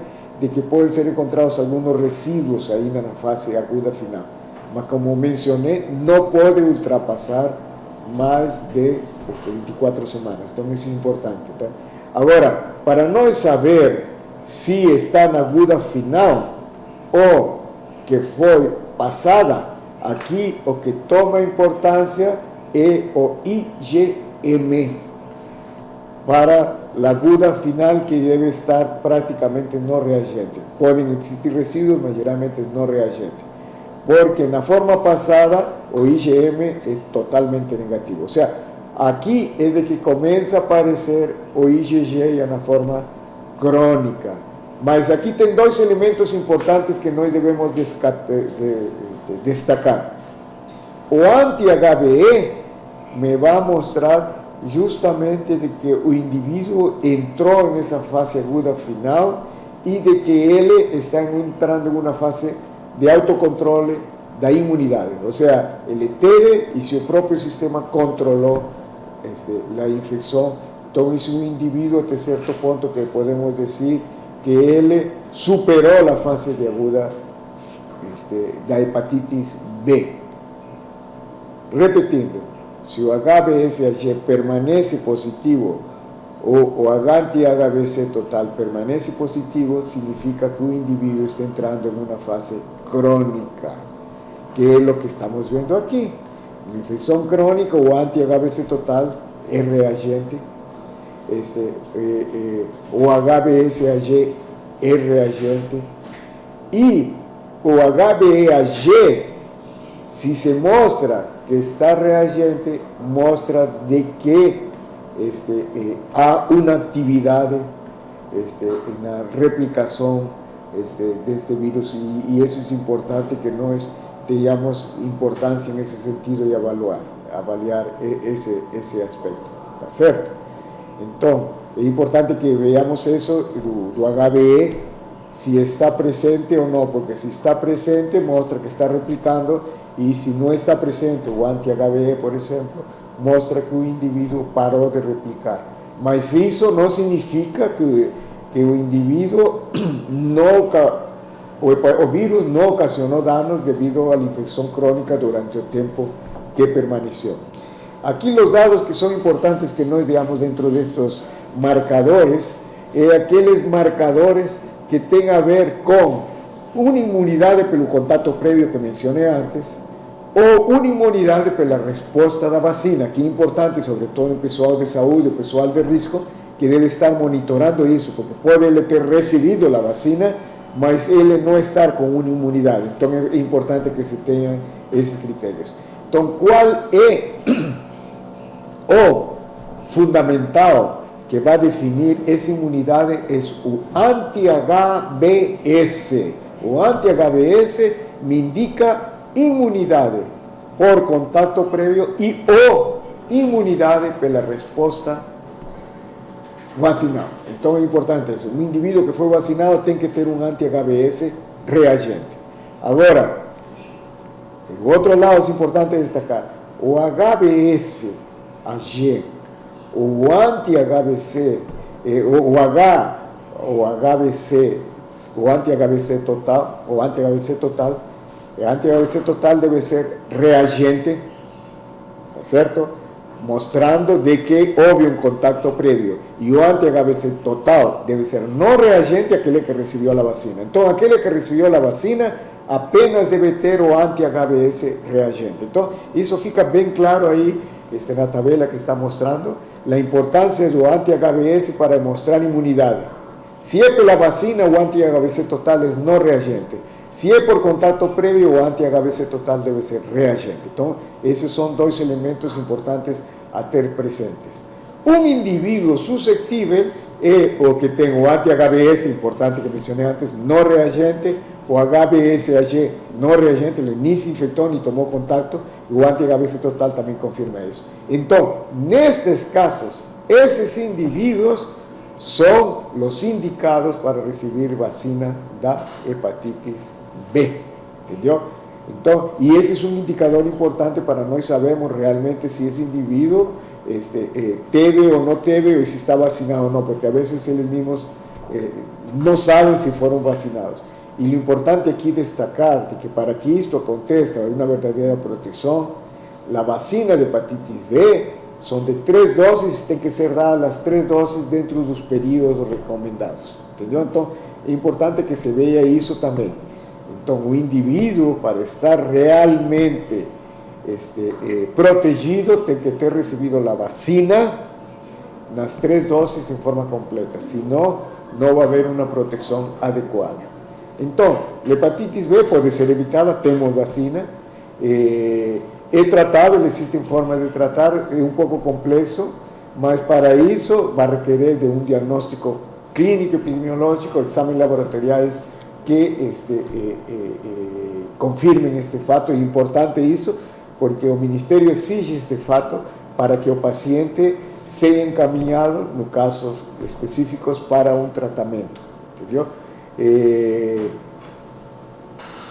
de que pueden ser encontrados algunos residuos ahí en la fase aguda final. Mas como mencioné, no puede ultrapasar más de 24 semanas, entonces es importante, ¿tá? Ahora, para no saber si está en aguda final o que fue pasada aquí o que toma importancia es o IgM para la aguda final, que debe estar prácticamente no reagente. Pueden existir residuos, mas generalmente es no reagente, porque en la forma pasada o IgM es totalmente negativo. O sea, Aqui é de que começa a aparecer o IgG na forma crônica. Mas aqui tem dois elementos importantes que nós devemos destacar. O anti-HBe me vai mostrar justamente de que o indivíduo entrou nessa fase aguda final e de que ele está entrando em uma fase de autocontrole da imunidade. Ou seja, ele teve e seu próprio sistema controlou a infecção. Então, esse é um indivíduo até certo ponto que podemos dizer que ele superou a fase de aguda da hepatitis B. Repetindo, se o HBsAg permanece positivo ou o anti-HBC total permanece positivo, significa que o indivíduo está entrando em uma fase crônica, que é o que estamos vendo aqui. Na infecção crônica, o anti-HBC total é reagente, o HBsAg é reagente, e o HBeAg, se se mostra que está reagente, mostra de que há uma atividade na replicação deste vírus, e isso é importante que nós tenhamos importância nesse sentido e avaliar esse aspecto, tá certo? Então, é importante que veamos isso do HBe, se está presente ou não, porque se está presente mostra que está replicando, e se não está presente o anti-HBe, por exemplo, mostra que o indivíduo parou de replicar. Mas isso não significa que o indivíduo o vírus não ocasionou danos devido à infecção crônica durante o tempo que permaneceu. Aqui os dados que são importantes que nós digamos dentro destes marcadores, é aqueles marcadores que têm a ver com uma imunidade pelo contato prévio que mencionei antes, ou uma imunidade pela resposta da vacina, que é importante, sobretudo no pessoal de saúde, o pessoal de risco, que deve estar monitorando isso, porque pode ele ter recebido a vacina, mas ele não estar com uma imunidade. Então é importante que se tenham esses critérios. Então, qual é o fundamental que vai definir essa imunidade? É o anti-HBs. O anti-HBs me indica imunidade por contato prévio e ou imunidade pela resposta vacinal. Então é importante isso. Um indivíduo que foi vacinado tem que ter um anti-HBs reagente. Agora, do outro lado é importante destacar, o HBsAg, o anti-HBC, o anti-HBC total, o anti-HBC total deve ser reagente, tá certo? Mostrando de que houve um contato prévio. E o anti-HBC total deve ser não reagente aquele que recebeu a vacina. Então, aquele que recebeu a vacina apenas deve ter o anti-HBs reagente. Então, isso fica bem claro aí, na tabela que está mostrando, a importância do anti-HBs para mostrar imunidade. Se é pela vacina, o anti-HBs total é não reagente. Se é por contato prévio, o anti-HBs total deve ser reagente. Então, esses são dois elementos importantes a ter presentes. Um indivíduo suscetível é o que tem o anti-HBs, importante que mencionei antes, não reagente, o HBsAg não reagente, ele nem se infectou, nem tomou contato, e o anti-HBs total também confirma isso. Então, nestes casos, esses indivíduos são os indicados para receber vacina da hepatitis B, entendeu? Então, e esse é um indicador importante para nós sabermos realmente se esse indivíduo teve ou não teve, ou se está vacinado ou não, porque a vezes eles mesmos não sabem se foram vacinados. E o importante aqui destacar de que para que isto aconteça, uma verdadeira proteção, a vacina de hepatitis B são de 3 doses, tem que ser dadas as 3 doses dentro dos períodos recomendados, entendeu? Então, é importante que se veja isso também. Então, o indivíduo, para estar realmente protegido, tem que ter recebido a vacina nas 3 doses em forma completa, senão não vai haver uma proteção adequada. Então, a hepatitis B pode ser evitada, temos vacina, É tratável, existem formas de tratar, é um pouco complexo, mas para isso vai requerer de um diagnóstico clínico epidemiológico, exames laboratoriais que confirmem este fato. É importante isso, porque o Ministério exige este fato para que o paciente seja encaminhado, no casos específicos, para um tratamento. Entendeu?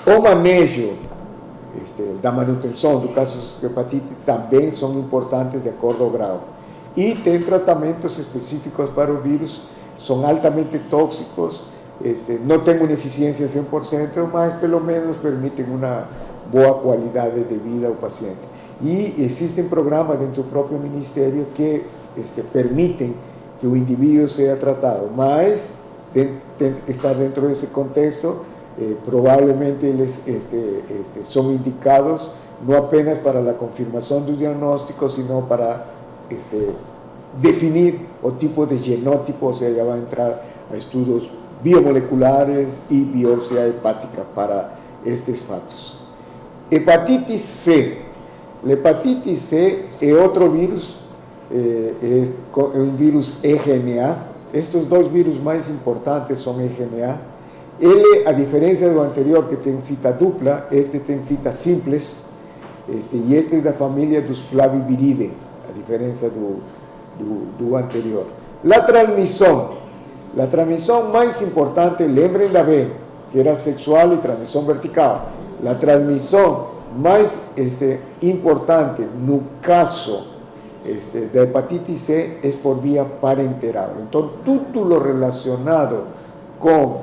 O manejo da manutenção do caso de hepatite também são importantes de acordo ao grau. E tem tratamentos específicos para o vírus, são altamente tóxicos, não têm uma eficiência 100%, mas pelo menos permitem uma boa qualidade de vida ao paciente. E existem programas dentro do próprio Ministério que permitem que o indivíduo seja tratado, mas tem que estar dentro desse contexto. Provavelmente eles são indicados não apenas para a confirmação do diagnóstico, sino para definir o tipo de genótipo, ou seja, vai entrar a estudos biomoleculares e biópsia hepática para estes fatos. Hepatite C. A hepatite C é outro vírus, é um vírus RNA. Estes dois vírus mais importantes são RNA. Ele, a diferença do anterior, que tem fita dupla, este tem fita simples, e este é da família dos Flaviviridae, a diferença do anterior. A transmissão mais importante, lembrem da B, que era sexual e transmissão vertical. A transmissão mais importante no caso da hepatite C é por via parenteral. Então, tudo lo relacionado com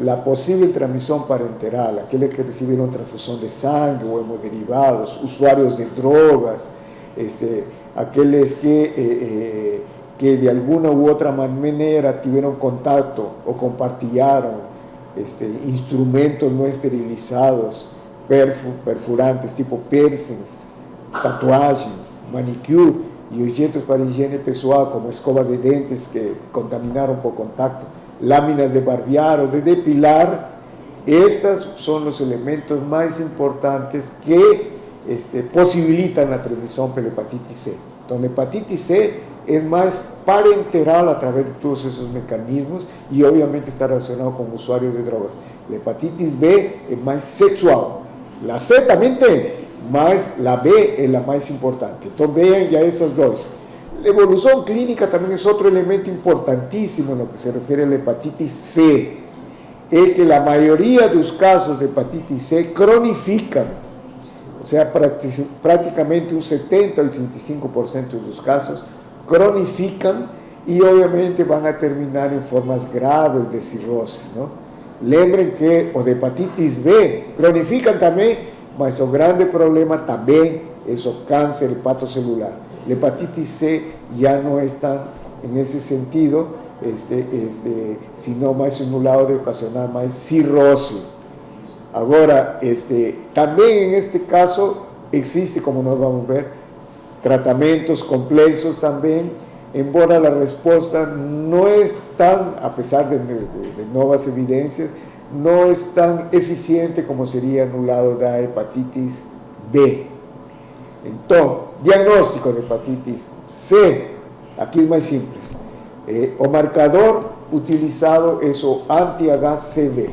a possível transmissão parenteral, aqueles que receberam transfusão de sangue ou hemoderivados, usuários de drogas, aqueles que de alguma ou outra maneira tiveram contato ou compartilharam instrumentos não esterilizados, perfurantes, tipo piercings, tatuagens, manicure e objetos para higiene pessoal, como escova de dentes que contaminaram por contato, lâminas de barbear ou de depilar. Estes são os elementos mais importantes que possibilitam a transmissão pela hepatite C. Então, a hepatite C é mais parenteral através de todos esses mecanismos e, obviamente, está relacionado com usuários de drogas. A hepatite B é mais sexual. A C também tem, mas a B é a mais importante. Então, vejam já essas duas. A evolução clínica também é outro elemento importantíssimo no que se refere à hepatite C. É que a maioria dos casos de hepatite C cronificam, ou seja, praticamente 70 a 85% dos casos cronificam e, obviamente, vão a terminar em formas graves de cirrose. Não? Lembrem que os de hepatite B cronificam também, mas o grande problema também é o câncer hepatocelular. A hepatite C já não está nesse sentido, sino mais no lado de ocasionar mais cirrose. Agora, também neste caso existe, como nós vamos ver, tratamentos complexos também, embora a resposta não é tão, apesar de novas evidências, não é tão eficiente como seria no lado da hepatite B. Então, diagnóstico de hepatite C, aqui é mais simples. O marcador utilizado é o anti-HCV.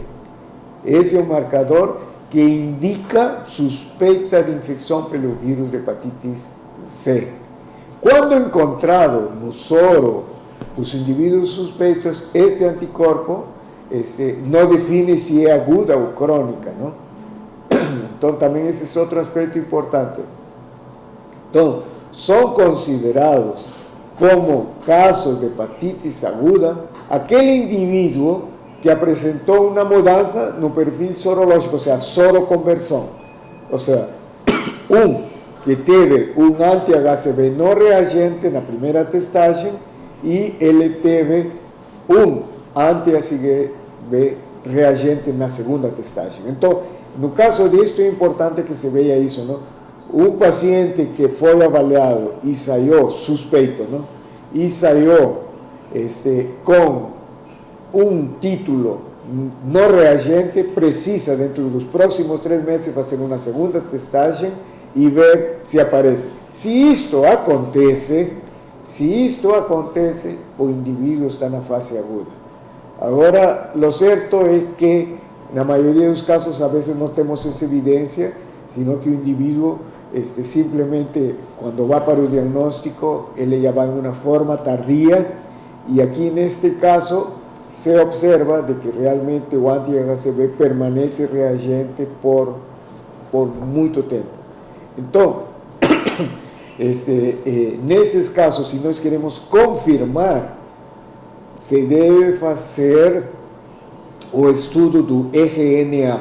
Esse é o marcador que indica suspeita de infecção pelo vírus de hepatite C. Quando encontrado no soro dos indivíduos suspeitos, este anticorpo não define se é aguda ou crônica, não? Então, também esse é outro aspecto importante. Então, são considerados como casos de hepatite aguda aquele indivíduo que apresentou uma mudança no perfil sorológico, ou seja, soroconversão. Ou seja, que teve um anti-HCV não reagente na primeira testagem e ele teve um anti-HCV reagente na segunda testagem. Então, no caso disto, é importante que se veja isso, não? Um paciente que foi avaliado e saiu suspeito, não? E saiu com um título não reagente, precisa, dentro dos próximos 3 meses, fazer uma segunda testagem y ver si aparece. Si esto acontece, o individuo está en la fase aguda. Ahora, lo cierto es que en la mayoría de los casos a veces no tenemos esa evidencia, sino que un individuo simplemente cuando va para el diagnóstico, él ya va en una forma tardía, y aquí en este caso se observa de que realmente o anti-HCV permanece reagente por mucho tiempo. Entonces, en esos casos, si nós queremos confirmar, se debe hacer o estudo do RNA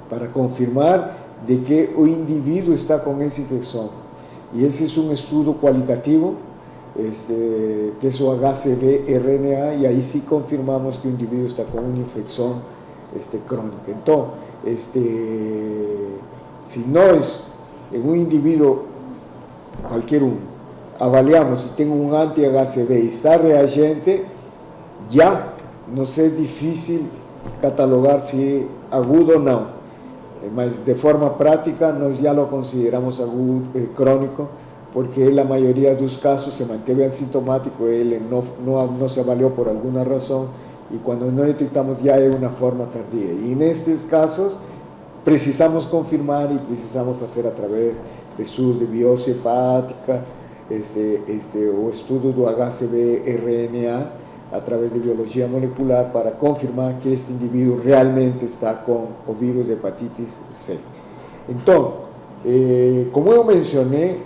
para confirmar de que o indivíduo está com essa infecção. E esse é um estudo qualitativo, que é o HCV-RNA, e aí sim confirmamos que o indivíduo está com uma infecção crônica. Então, se nós, em um indivíduo, qualquer um, avaliamos se tem um anti-HCV e está reagente, já não é difícil catalogar se é agudo ou não, mas de forma prática nós já lo consideramos agudo, crônico, porque na maioria dos casos se manteve assintomático, ele não se avaliou por alguma razão, e quando nós detectamos já é uma forma tardia. E nestes casos precisamos confirmar e precisamos fazer através de estudos de biópsia hepática, o estudo do HCV-RNA através de biologia molecular para confirmar que este indivíduo realmente está com o vírus de hepatite C. Então, como eu mencionei,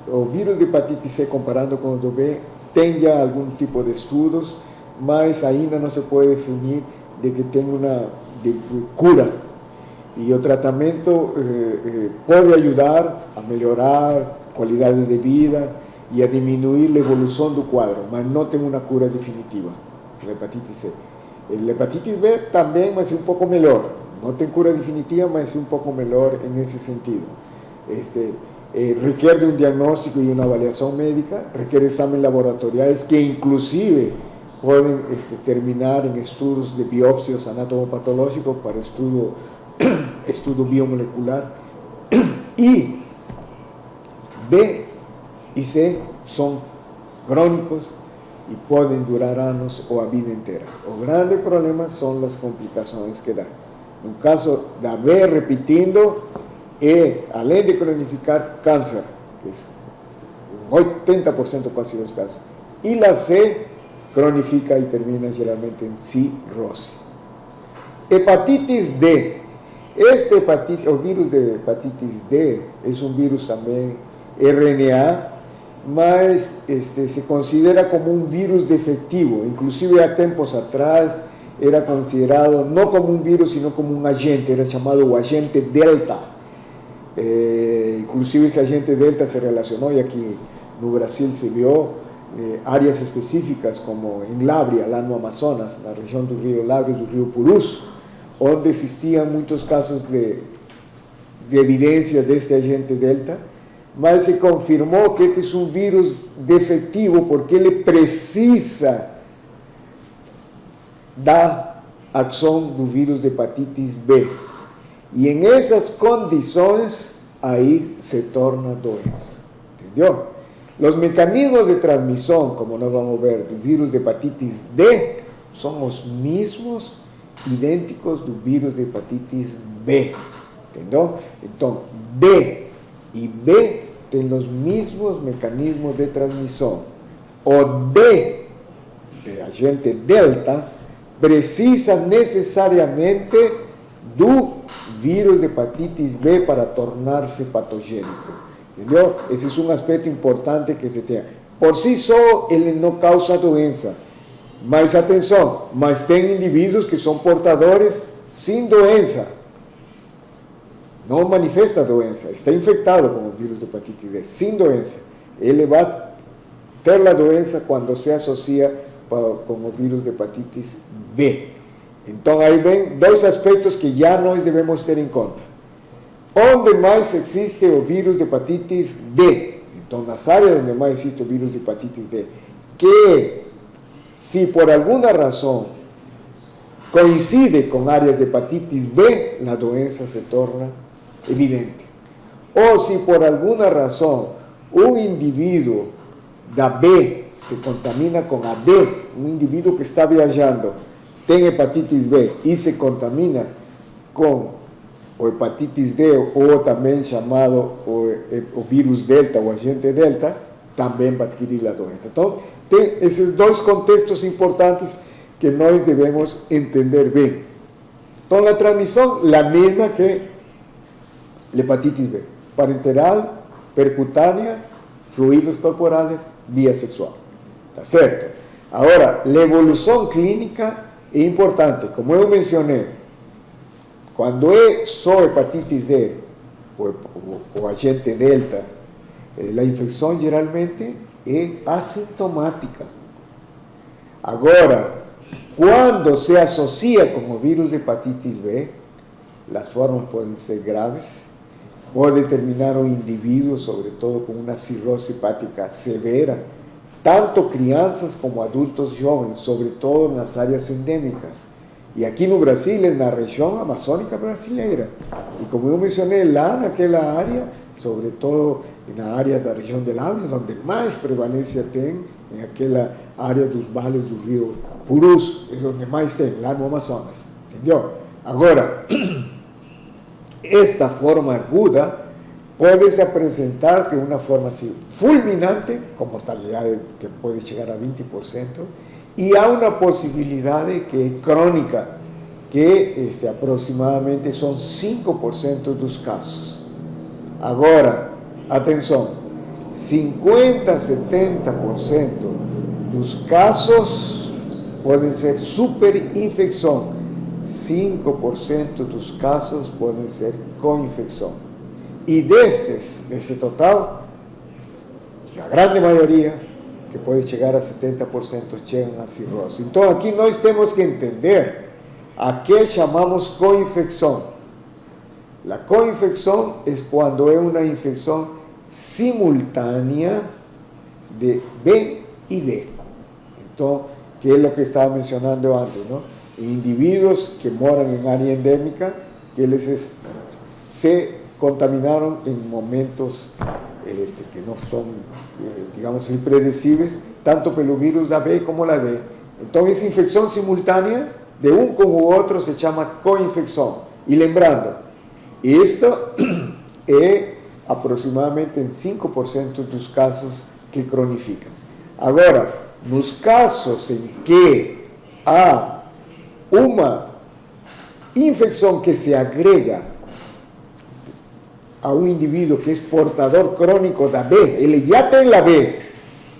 o vírus de hepatite C comparando com o do B tem já algum tipo de estudos, mas ainda não se pode definir de que tem uma cura. E o tratamento pode ajudar a melhorar a qualidade de vida e a diminuir a evolução do quadro, mas não tem uma cura definitiva para a hepatite C. A hepatite B também, mas é um pouco melhor. Não tem cura definitiva, mas é um pouco melhor nesse sentido. Requer de um diagnóstico e uma avaliação médica, requer exames laboratoriais que inclusive podem terminar em estudos de biópsias anatomopatológicos para estudo biomolecular. E B e C são crônicos e podem durar anos ou a vida inteira. O grande problema são as complicações que dá. No caso da B, repetindo, além de cronificar, câncer, que é 80% quase dos casos. E a C cronifica e termina geralmente em cirrose. Hepatitis D. O vírus de hepatitis D é um vírus também RNA, mas se considera como um vírus defectivo. Inclusive há tempos atrás era considerado não como um vírus, sino como um agente, era chamado o agente Delta. Inclusive esse agente Delta se relacionou, e aqui no Brasil se viu áreas específicas como em Lábrea, lá no Amazonas, na região do rio Lábrea, do rio Purus, onde existiam muitos casos de evidência deste agente Delta, mas se confirmou que este é um vírus defectivo porque ele precisa da ação do vírus de hepatitis B. E em essas condições, aí se torna doença. Entendeu? Os mecanismos de transmissão, como nós vamos ver, do vírus de hepatitis D, são os mesmos, idênticos do vírus de hepatitis B. Entendeu? Então, D e B têm os mesmos mecanismos de transmissão. O D, de agente Delta, precisa necessariamente do vírus de hepatitis B para tornar-se patogênico. Entendeu? Esse é um aspecto importante que se tem. Por si só, ele não causa doença. Mas atenção, mas tem indivíduos que são portadores sem doença. Não manifesta doença, está infectado com o vírus de hepatite D, sem doença. Ele vai ter a doença quando se associa com o vírus de hepatite B. Então aí vem dois aspectos que já nós devemos ter em conta. Onde mais existe o vírus de hepatite D? Então nas áreas onde mais existe o vírus de hepatite D, que se por alguma razão coincide com áreas de hepatite B, a doença se torna evidente. o si por alguna razón un individuo da B se contamina con a D, un individuo que está viajando, tiene hepatitis B y se contamina con o hepatitis D o también llamado o virus delta o agente delta, también va a adquirir la doença. Entonces, esos dos contextos importantes que nós debemos entender bien. Entonces, la transmisión, la misma que la hepatitis B, parenteral, percutánea, fluidos corporales, vía sexual. ¿Está cierto? Ahora, la evolución clínica es importante. Como yo mencioné, cuando es solo hepatitis D o agente delta, la infección generalmente es asintomática. Ahora, cuando se asocia con el virus de hepatitis B, las formas pueden ser graves, puede terminar un individuo, sobre todo con una cirrosis hepática severa, tanto crianças como adultos jóvenes, sobre todo en las áreas endémicas. Y aquí en Brasil, en la región amazónica brasileira. Y como yo mencioné, lá naquela área, sobre todo en la área de la región del Auris, donde más prevalencia tiene, en aquella área dos vales do río Purus, es donde más tem, lá no Amazonas. ¿Entendió? Ahora, esta forma aguda puede se presentar de una forma así fulminante, con mortalidad que puede llegar a 20%, y hay una posibilidad que es crónica, que aproximadamente son 5% de los casos. Ahora, atención, 50-70% de los casos pueden ser superinfección, 5% de los casos pueden ser coinfección. Y de ese total, la gran mayoría, que puede llegar a 70%, llegan a cirrosis. Entonces, aquí nós temos que entender a qué llamamos coinfección. La coinfección es cuando es una infección simultánea de B y D. Entonces, ¿qué es lo que estaba mencionando antes, no? Individuos que moran en área endémica, que se contaminaron en momentos que no son, digamos, impredecibles, tanto por el virus da B como la D. Entonces, esa infección simultánea de un con otro se llama coinfección. Y lembrando, esto es aproximadamente en 5% de los casos que cronifican. Ahora, los casos en que hay una infección que se agrega a un individuo que es portador crónico de B, él ya tiene la B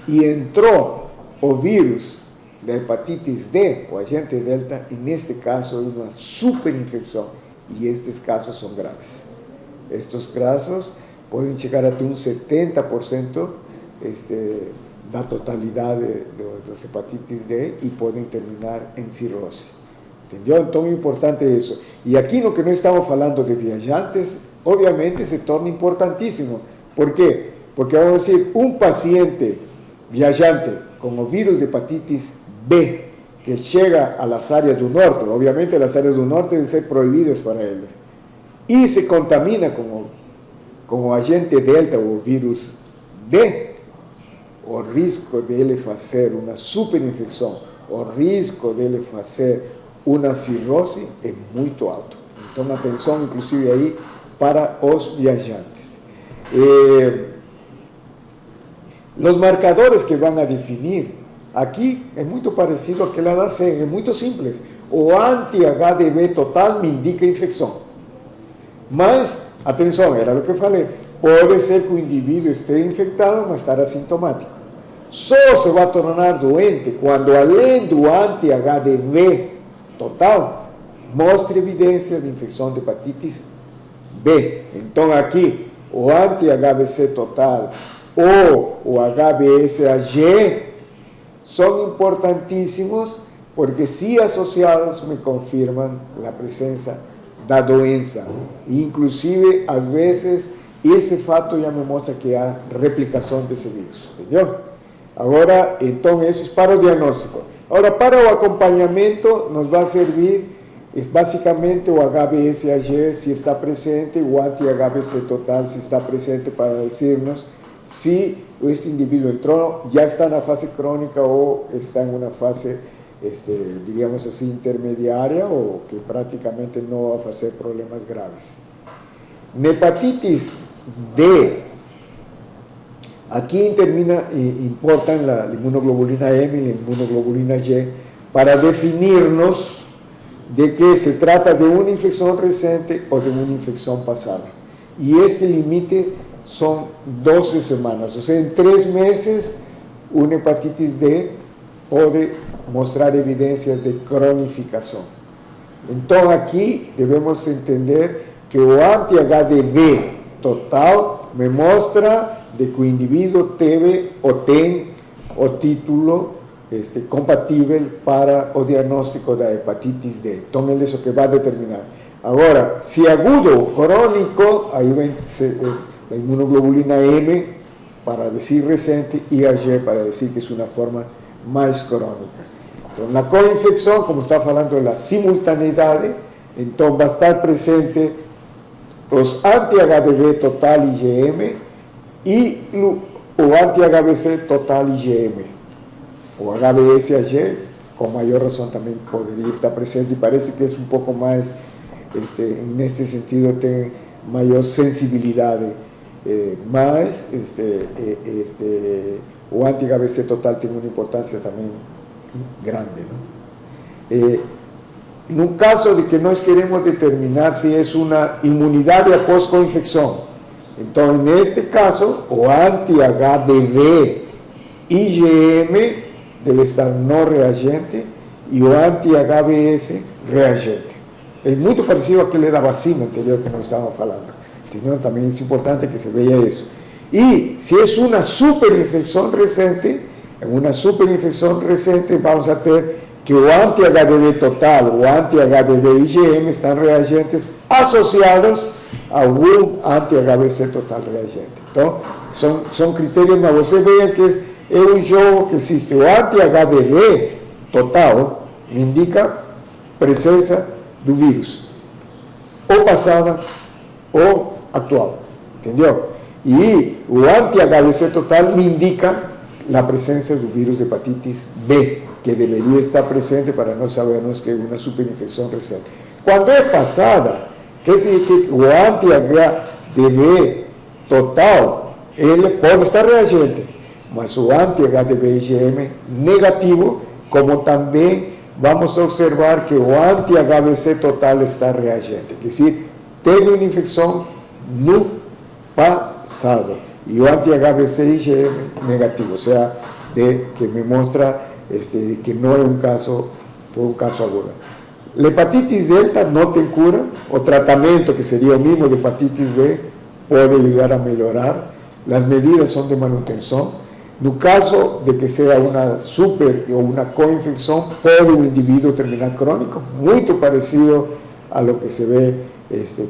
y entró o virus de hepatitis D o agente delta, en este caso es una superinfección y estos casos son graves. Estos casos pueden llegar a un 70% la totalidad de las hepatitis D y pueden terminar en cirrosis. ¿Entendió? Entonces es importante eso. Y aquí lo que no estamos hablando de viajantes, obviamente se torna importantísimo. ¿Por qué? Porque vamos a decir, un paciente viajante con el virus de hepatitis B que llega a las áreas del norte, obviamente las áreas del norte deben ser prohibidas para él, y se contamina con el agente delta o virus D, o risco de él hacer una superinfección, o risco de él hacer una cirrosis es muy alto. Entonces, atención inclusive ahí para los viajantes. Los marcadores que van a definir, aquí es muy parecido a que la da C, es muy simple. O anti-HDV total me indica infección. Mas, atención, era lo que falei, puede ser que el individuo esté infectado, mas estar asintomático. Solo se va a tornar doente cuando, além do anti-HDV total, mostre evidencia de infección de hepatitis B. Entonces aquí, o anti-HBC total o HBsAg son importantísimos porque si asociados me confirman la presencia da doença. Inclusive, às vezes, esse fato já me mostra que há replicação desse vírus. Entendeu? Agora, então, isso é para o diagnóstico. Agora, para o acompanhamento, nos vai servir es basicamente o HBsAg si está presente o anti-HBC total si está presente para decirnos si este individuo entró, ya está en la fase crónica o está en una fase, diríamos así, intermediaria o que prácticamente no va a hacer problemas graves. En hepatitis D, aquí importan la inmunoglobulina M y la inmunoglobulina Y para definirnos de que se trata de una infección reciente o de una infección pasada. Y este límite son 12 semanas, o sea, en 3 meses una hepatitis D puede mostrar evidencias de cronificación. Entonces aquí debemos entender que o anti-HDV total me muestra de que el individuo debe o tiene o título compatible para o diagnóstico de hepatitis D. Entonces eso que va a determinar. Ahora, si agudo o crónico, ahí va la inmunoglobulina M para decir reciente y AG para decir que es una forma más crónica. Entonces, la coinfección, como está hablando de la simultaneidad, entonces va a estar presente los anti-HDV total IgM y o anti-HBC total IgM o HBsAg, con mayor razón también podría estar presente y parece que es un poco más, en este sentido, tiene mayor sensibilidad, más, o anti-HBC total tiene una importancia también grande, ¿no? En un caso de que no queremos determinar si es una inmunidad de post-coinfección, entonces en este caso, o anti-HDV IgM debe estar no reagente y o anti-HBs reagente. Es muy parecido a que le da vacina anterior que nos estábamos hablando. También es importante que se vea eso. Y si es una superinfección reciente, en una superinfección reciente vamos a tener que o anti-HDV total o anti-HDV IgM están reagentes asociados a un anti-HBC total reagente. Entonces, son criterios, pero você vean que es un juego que existe. O anti-HDV total me indica presencia del virus, o pasada o actual, ¿entendió? Y o anti-HBC total me indica la presencia del virus de hepatitis B, que debería estar presente para no sabernos que es una superinfección reciente. Cuando es pasada, que significa que o anti-HDV total, él puede estar reagente, mas o anti-HDV IgM negativo, como también vamos a observar que o anti-HBC total está reagente, es decir, tiene una infección no pasado, y o anti-HBC IgM negativo, o sea, que me muestra que no es un caso agudo. La hepatitis delta no tiene cura, o tratamiento que sería el mismo de hepatitis B puede ayudar a mejorar, las medidas son de manutención. En el caso de que sea una super o una coinfección, puede un individuo terminar crónico, muy parecido a lo que se ve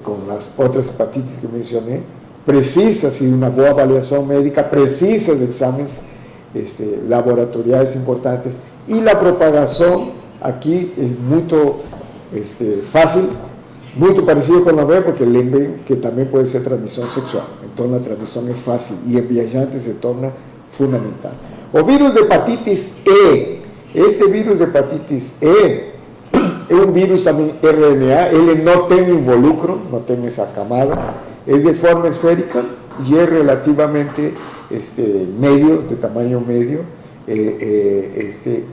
con las otras hepatitis que mencioné. Precisa de una buena avaliación médica, precisa de exámenes laboratoriales importantes, y la propagación aquí es muy fácil, muy parecido con la B, porque ven que también puede ser transmisión sexual. Entonces la transmisión es fácil y en viajantes se torna fundamental. O virus de hepatitis E. Este virus de hepatitis E es un virus también RNA, él no tiene involucro, no tiene esa camada, es de forma esférica y es relativamente medio, de tamaño medio,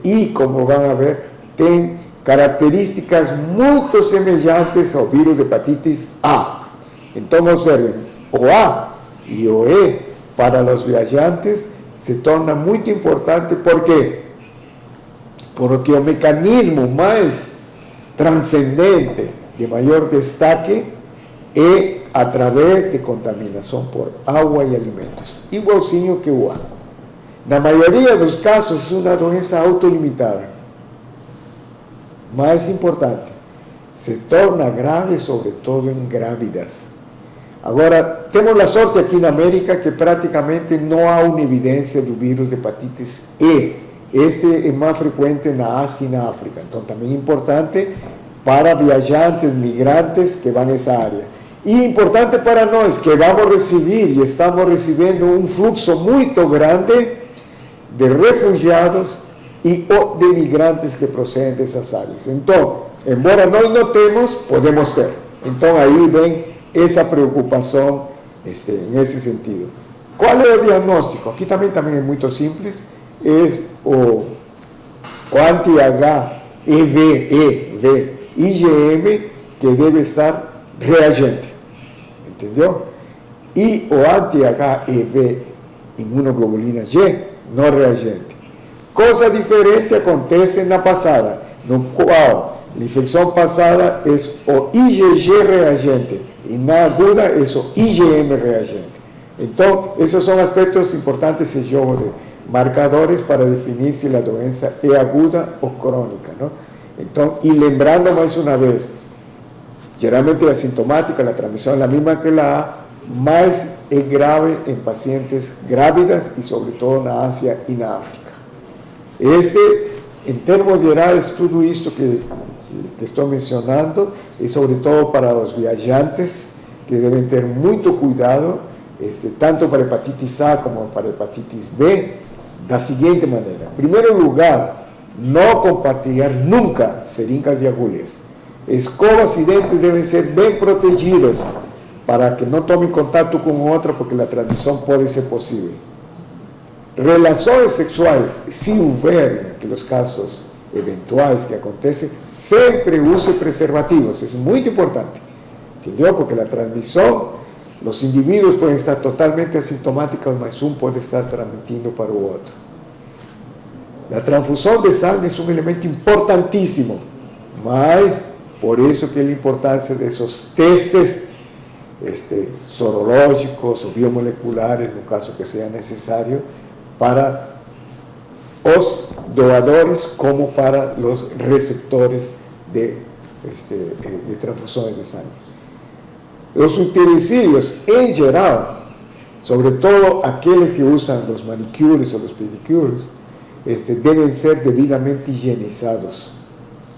y como van a ver, tiene características muy semejantes al virus de hepatitis A. Entonces observen, o A y o E para los viajantes se torna muy importante. ¿Por qué? Porque el mecanismo más trascendente de mayor destaque es a través de contaminación por agua y alimentos, igualzinho que o A. Na maioria dos casos, es una doença autolimitada. Más importante, se torna grave sobre todo en grávidas. Ahora, tenemos la suerte aquí en América que prácticamente no hay una evidencia del virus de hepatitis E. Este es más frecuente en Asia y en África. Entonces, también es importante para viajantes, migrantes que van a esa área. Y importante para nós que vamos a recibir y estamos recibiendo un fluxo muy grande de refugiados y o de migrantes que proceden de esas áreas. Entonces, embora nós não temos, podemos ter. Então, aí vem essa preocupação nesse sentido. Qual é o diagnóstico? Aqui também é muito simples, é o anti-HIV, IgM, que deve estar reagente, entendeu? E o anti-HIV, imunoglobulina G, não reagente. Coisa diferente acontece na passada, no qual a infecção passada é o IgG reagente e na aguda é o IgM reagente. Então, esses são aspectos importantes esse jogo de marcadores para definir se a doença é aguda ou crônica, não? Então, e lembrando mais uma vez, geralmente asintomática, a transmissão é a mesma que a A, mas é grave em pacientes grávidas e sobretudo na Ásia e na África. Em termos gerais, tudo isto que estou mencionando é sobretudo para os viajantes, que devem ter muito cuidado, tanto para hepatitis A como para hepatitis B, da seguinte maneira. Em primeiro lugar, não compartilhar nunca seringas e agulhas. Escovas e dentes devem ser bem protegidos para que não tomem contato com outra, porque a transmissão pode ser possível. Relações sexuais, se houver aqueles casos eventuais que acontecem, sempre use preservativos, isso é muito importante, entendeu? Porque a transmissão, os indivíduos podem estar totalmente assintomáticos, mas um pode estar transmitindo para o outro. A transfusão de sangue é um elemento importantíssimo, mas por isso que a importância desses testes sorológicos ou biomoleculares, no caso que seja necessário, para os doadores como para os receptores de transfusões de sangue. Os utensílios, em geral, sobretudo aqueles que usam os manicures ou os pedicures, devem ser devidamente higienizados.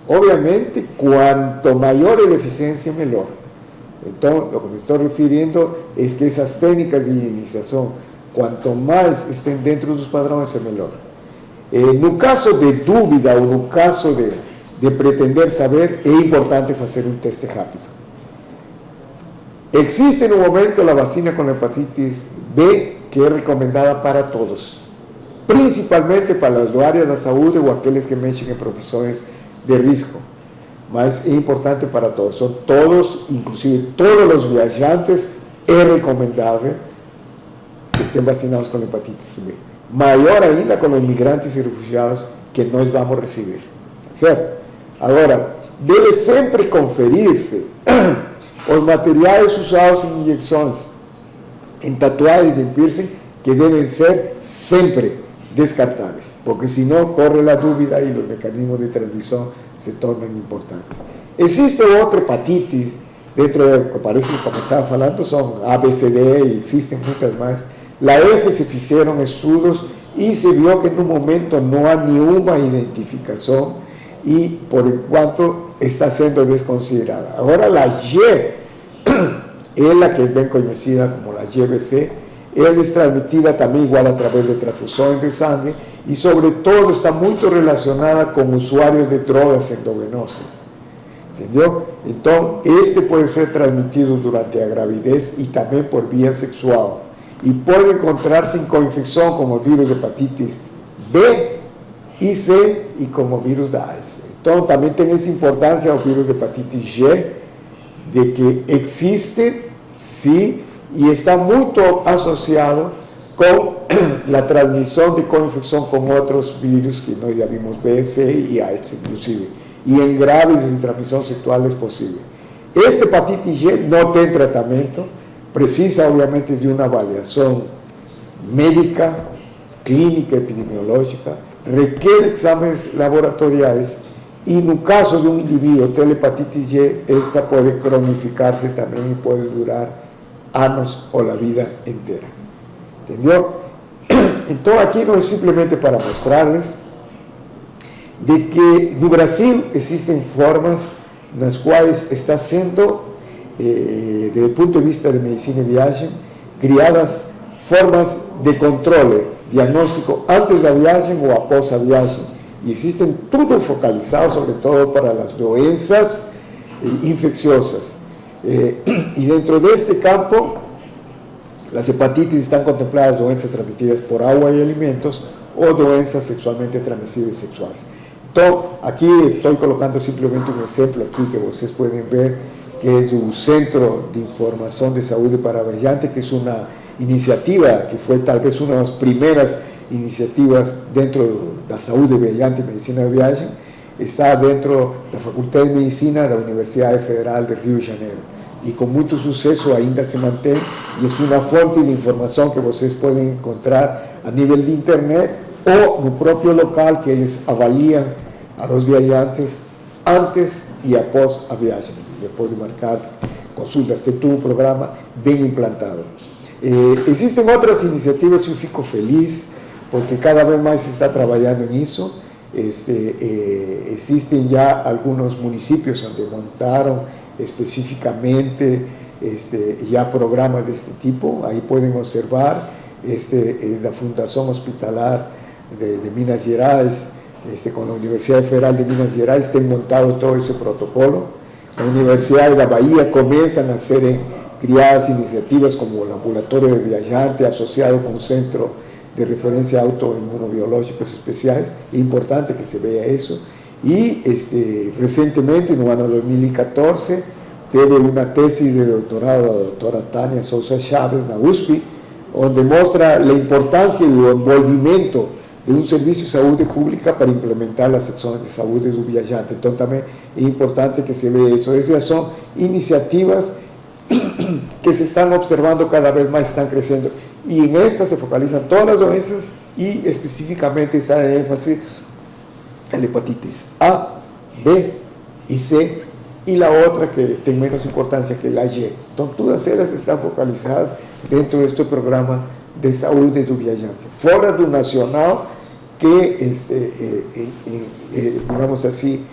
Obviamente, quanto maior a eficiência, melhor. Então, o que me estou referindo é que essas técnicas de higienização, quanto mais estén dentro dos padrões, é melhor. No caso de dúvida ou no caso de pretender saber, é importante fazer um teste rápido. Existe no momento a vacina com hepatitis B, que é recomendada para todos, principalmente para as áreas da saúde ou aqueles que mexem em profissões de risco, mas é importante para todos. São todos, inclusive todos os viajantes, é recomendável que estén vacinados com hepatitis B. Maior ainda com os migrantes e refugiados que nós vamos receber, certo? Agora, deve sempre conferir-se os materiais usados em injeções, em tatuagens, em piercing, que devem ser sempre descartáveis, porque senão corre a dúvida e os mecanismos de transmissão se tornam importantes. Existe outra hepatite, dentro de que parece que, como estava falando, são A, B, C, D, e existem muitas mais. La F se fizeram estudos e se viu que no momento não há nenhuma identificação e, por enquanto, está sendo desconsiderada. Agora, a G, ela que é bem conhecida como a GBC, ela é transmitida também igual através de transfusões de sangue e, sobretudo, está muito relacionada com usuários de drogas endovenosas. Entendeu? Então, pode ser transmitido durante a gravidez e também por via sexual. E pode encontrar-se em co-infecção com o vírus de hepatitis B e C e com o vírus da AIDS. Então, também tem essa importância o vírus de hepatitis G, de que existe, sim, e está muito associado com a transmissão de co-infecção com outros vírus que nós já vimos, B, C e AIDS, inclusive. E em grávidas de transmissão sexual é possível. Esta hepatite G não tem tratamento, precisa, obviamente, de uma avaliação médica, clínica, epidemiológica, requer exames laboratoriais e, no caso de um indivíduo ter hepatite G, esta pode cronificar-se também e pode durar anos ou a vida inteira. Entendeu? Então, aqui não é simplesmente para mostrar-lhes de que no Brasil existem formas nas quais está sendo, desde o ponto de vista de medicina e viagem, criadas formas de controle, diagnóstico antes da viagem ou após a viagem. E existem tudo focalizado, sobretudo, para as doenças infecciosas. E dentro deste campo, as hepatites estão contempladas doenças transmitidas por água e alimentos ou doenças sexualmente transmissíveis sexuais. Então, aqui estou colocando simplesmente um exemplo aqui que vocês podem ver, que é do Centro de Informação de Saúde para Viajantes, que é uma iniciativa que foi talvez uma das primeiras iniciativas dentro da saúde viajante e medicina de viagem. Está dentro da Faculdade de Medicina da Universidade Federal de Rio de Janeiro. E com muito sucesso ainda se mantém, e é uma fonte de informação que vocês podem encontrar a nível de internet ou no próprio local, que eles avaliam a los viajantes antes e após a viagem. Depois de marcar consultas, tem todo um programa bem implantado. Existem outras iniciativas e eu fico feliz, porque cada vez mais se está trabalhando nisso. Existem já alguns municípios onde montaram especificamente já programas deste tipo. Aí podem observar da Fundação Hospitalar de Minas Gerais, com a Universidade Federal de Minas Gerais, tem montado todo esse protocolo. A Universidade da Bahia começam a serem criadas iniciativas como o Laboratório de Viajante, associado com o Centro de Referência Autoimunobiológicos Especiais. É importante que se veja isso. E, recentemente, no ano 2014, teve uma tese de doutorado da doutora Tânia Souza Chaves, na USP, onde mostra a importância do envolvimento de um serviço de saúde pública para implementar as ações de saúde do viajante. Então, também é importante que se veja isso. Essas são iniciativas que se estão observando cada vez mais, estão crescendo. E em estas se focalizam todas as doenças e, especificamente, essa ênfase na hepatites A, B e C, e a outra que tem menos importância, que é a G. Então, todas elas estão focalizadas dentro deste programa de saúde do viajante, fora do nacional, que, digamos assim,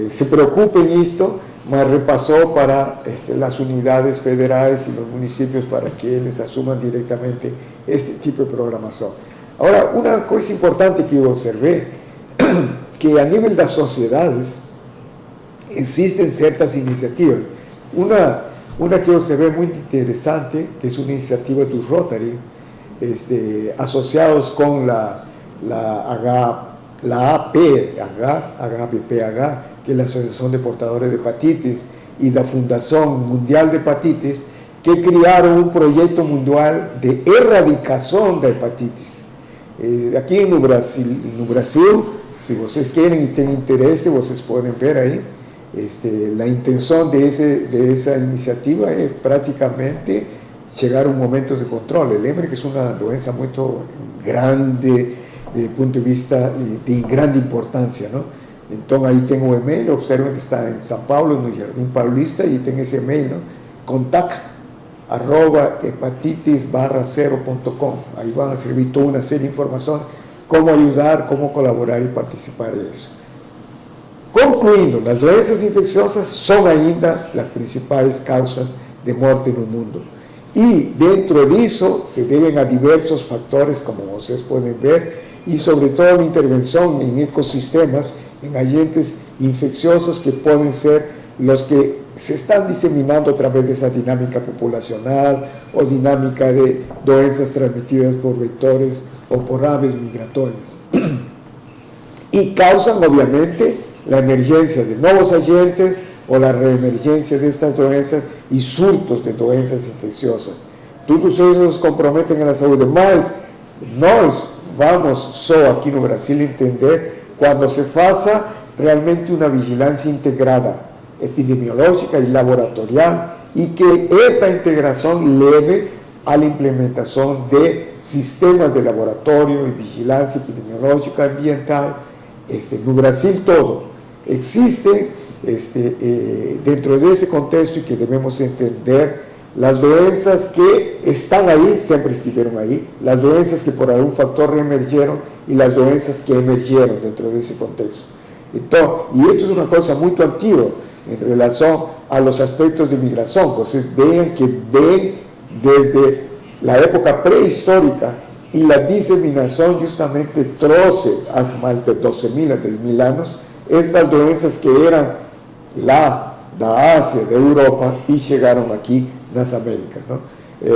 se preocupe em isto, mas repassou para as unidades federais e os municípios para que eles assumam diretamente este tipo de programação. Agora, uma coisa importante que eu observei, que a nível das sociedades existem certas iniciativas. Uma que eu observei muito interessante, que é uma iniciativa do Rotary, asociados con la APPH, que es la Asociación de Portadores de Hepatitis, y la Fundación Mundial de Hepatitis, que crearon un proyecto mundial de erradicación de hepatitis. Aquí en Brasil, si ustedes quieren y tienen interés, ustedes pueden ver ahí, la intención de esa iniciativa es prácticamente chegar a um momento de controle. Lembre que é uma doença muito grande, do ponto de vista de grande importância, não? Então, aí tem o e-mail, observen que está em São Paulo, no Jardim Paulista, e tem esse e-mail, não? contact@hepatitis-0.com. Aí vão a servir toda uma série de informações, como ajudar, como colaborar e participar disso. Concluindo, as doenças infecciosas são ainda as principais causas de morte no mundo. E dentro disso se devem a diversos fatores, como vocês podem ver, e sobretudo a intervenção em ecossistemas, em agentes infecciosos que podem ser os que se estão disseminando através dessa dinâmica populacional ou dinâmica de doenças transmitidas por vetores ou por aves migratórias. E causam, obviamente, a emergência de novos agentes ou a reemergência destas doenças e surtos de doenças infecciosas. Todos esses comprometem a saúde, mas nós vamos só aqui no Brasil entender quando se faça realmente uma vigilância integrada, epidemiológica e laboratorial, e que esta integração leve à implementação de sistemas de laboratório e vigilância epidemiológica ambiental no Brasil todo. Existe dentro desse contexto que devemos entender as doenças que estão aí, sempre estiveram aí, as doenças que por algum fator reemergeram e as doenças que emergeram dentro desse contexto. Então, e isso é uma coisa muito antiga. en relación a los aspectos de migración. Entonces ven desde la época prehistórica y la diseminación justamente trouxe hace más de 12.000 a 3.000 años estas doenças que eran da Asia, de Europa, y llegaron aquí las Américas, ¿no?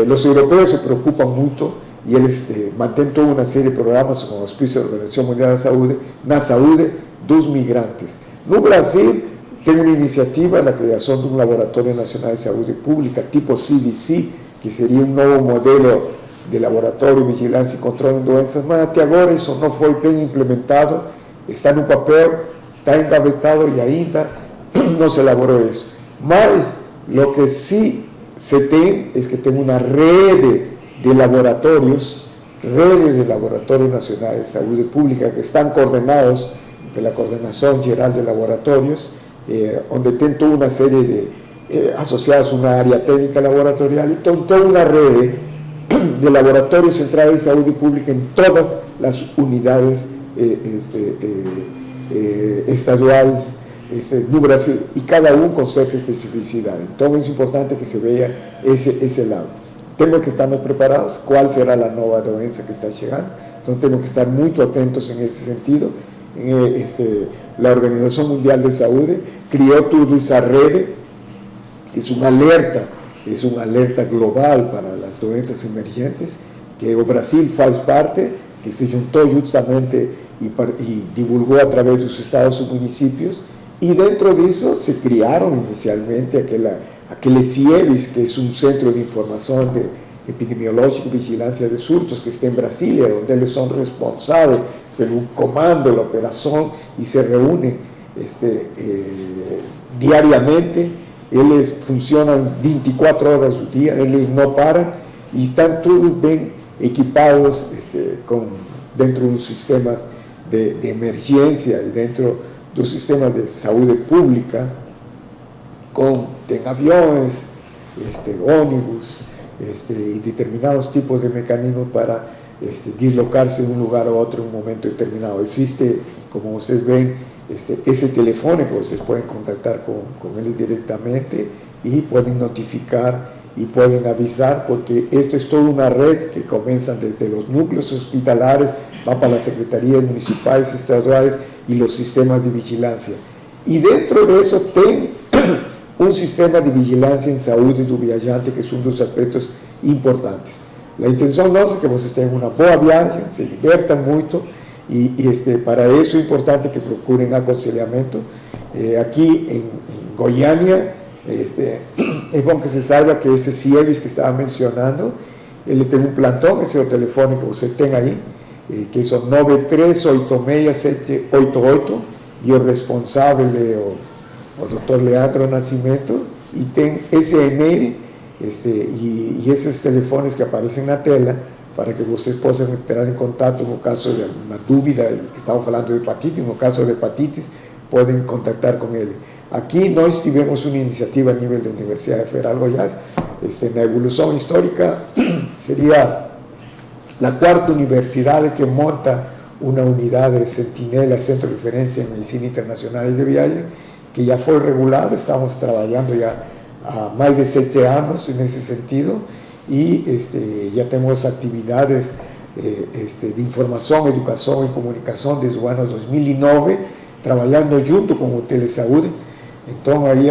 Los europeos se preocupan mucho y ellos mantienen toda una serie de programas con auspicio de la Organización Mundial de la Saúde, na saúde dos migrantes. No Brasil tem uma iniciativa na criação de um Laboratório Nacional de Saúde Pública, tipo CDC, que seria um novo modelo de laboratório, vigilância e controle de doenças, mas até agora isso não foi bem implementado, está no papel, está engavetado e ainda não se elaborou isso. Mas o que sim se tem é que tem uma rede de laboratórios nacionais de saúde pública que estão coordenados pela Coordenação Geral de Laboratórios, onde tem toda uma série de associados a uma área técnica laboratorial, então toda uma rede de laboratórios centrais de saúde pública em todas as unidades estaduais no Brasil, e cada um com certa especificidade. Então é importante que se veja esse lado. Temos que estarmos preparados, qual será a nova doença que está chegando, então temos que estar muito atentos nesse sentido. La Organización Mundial de Salud crió toda esa red, es un alerta global para las doenças emergentes, que o Brasil faz parte, que se juntó justamente y divulgó a través de sus estados y municipios, y dentro de eso se crearon inicialmente aquel CIEVIS, que es un centro de información epidemiológica y vigilancia de surtos, que está en Brasilia, donde ellos son responsables pelo comando, la operación, y se reúnen diariamente. Ellos funcionan 24 horas al día, ellos no paran, y están todos bien equipados dentro de los sistemas de emergencia y dentro de los sistemas de salud pública, con aviones, ónibus, y determinados tipos de mecanismos para dislocarse de un lugar a otro en un momento determinado. Existe, como ustedes ven, ese telefónico, ustedes pueden contactar con él directamente y pueden notificar y pueden avisar, porque esto es toda una red que comienza desde los núcleos hospitalarios, va para las secretarías municipales, estaduales y los sistemas de vigilancia. Y dentro de eso tem un sistema de vigilancia en salud do viajante, que es uno de los aspectos importantes. La intención nossa é que vocês tenham uma boa viagem, se libertam muito, e para isso é importante que procurem aconselhamento. Aqui em Goiânia, é bom que se saiba que esse CIEVIS que estava mencionando, ele tem um plantão, esse é o telefone que você tem aí, que são 9386-788, e o responsável é o Dr. Leandro Nascimento, e tem esse e-mail, e esses telefones que aparecem na tela, para que vocês possam entrar em contato no caso de uma dúvida, que estamos falando de hepatitis, no caso de hepatitis, podem contactar com ele. Aqui nós tivemos uma iniciativa a nível da Universidade Federal de Goiás, na evolução histórica, seria a quarta universidade que monta uma unidade Sentinela, Centro de Referência em Medicina Internacional e de Viagem, que já foi regulada, estamos trabalhando já há mais de 7 anos nesse sentido, e já temos atividades de informação, educação e comunicação desde o ano 2009, trabalhando junto com o Telesaúde. Então aí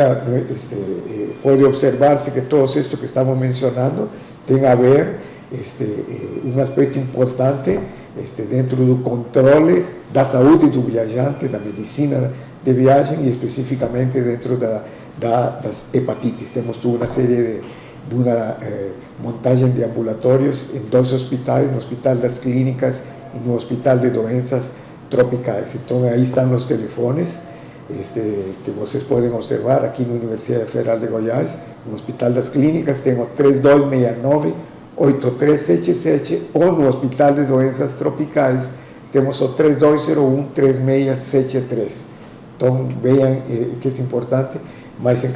pode observar-se que todo isto que estamos mencionando tem a ver um aspecto importante dentro do controle da saúde do viajante, da medicina de viagem, e especificamente dentro das hepatites. Temos toda uma série de uma montagem de ambulatórios em 2 hospitais, no Hospital das Clínicas e no Hospital de Doenças Tropicais. Então aí estão os telefones que vocês podem observar aqui na Universidade Federal de Goiás. No Hospital das Clínicas tem o 3269-8377, ou no Hospital de Doenças Tropicais temos o 3201-3673. Então vejam que é importante. Mas em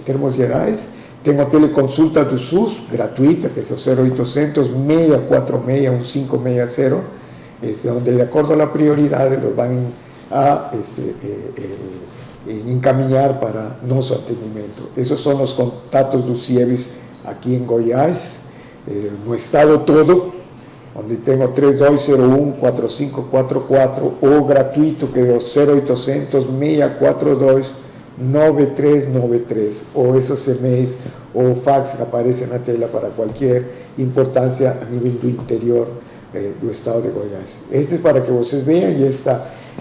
termos gerais, tem a teleconsulta do SUS, gratuita, que é o 0800-646-1560, onde, de acordo à prioridade, eles vão a encaminhar para nosso atendimento. Esses são os contatos do CIEBS aqui em Goiás, no estado todo, onde tenho 3201-4544 ou gratuito, que é o 0800-642-9393, ou esses e-mails ou fax que aparecem na tela para qualquer importância a nível do interior do estado de Goiás. Este é para que vocês vejam,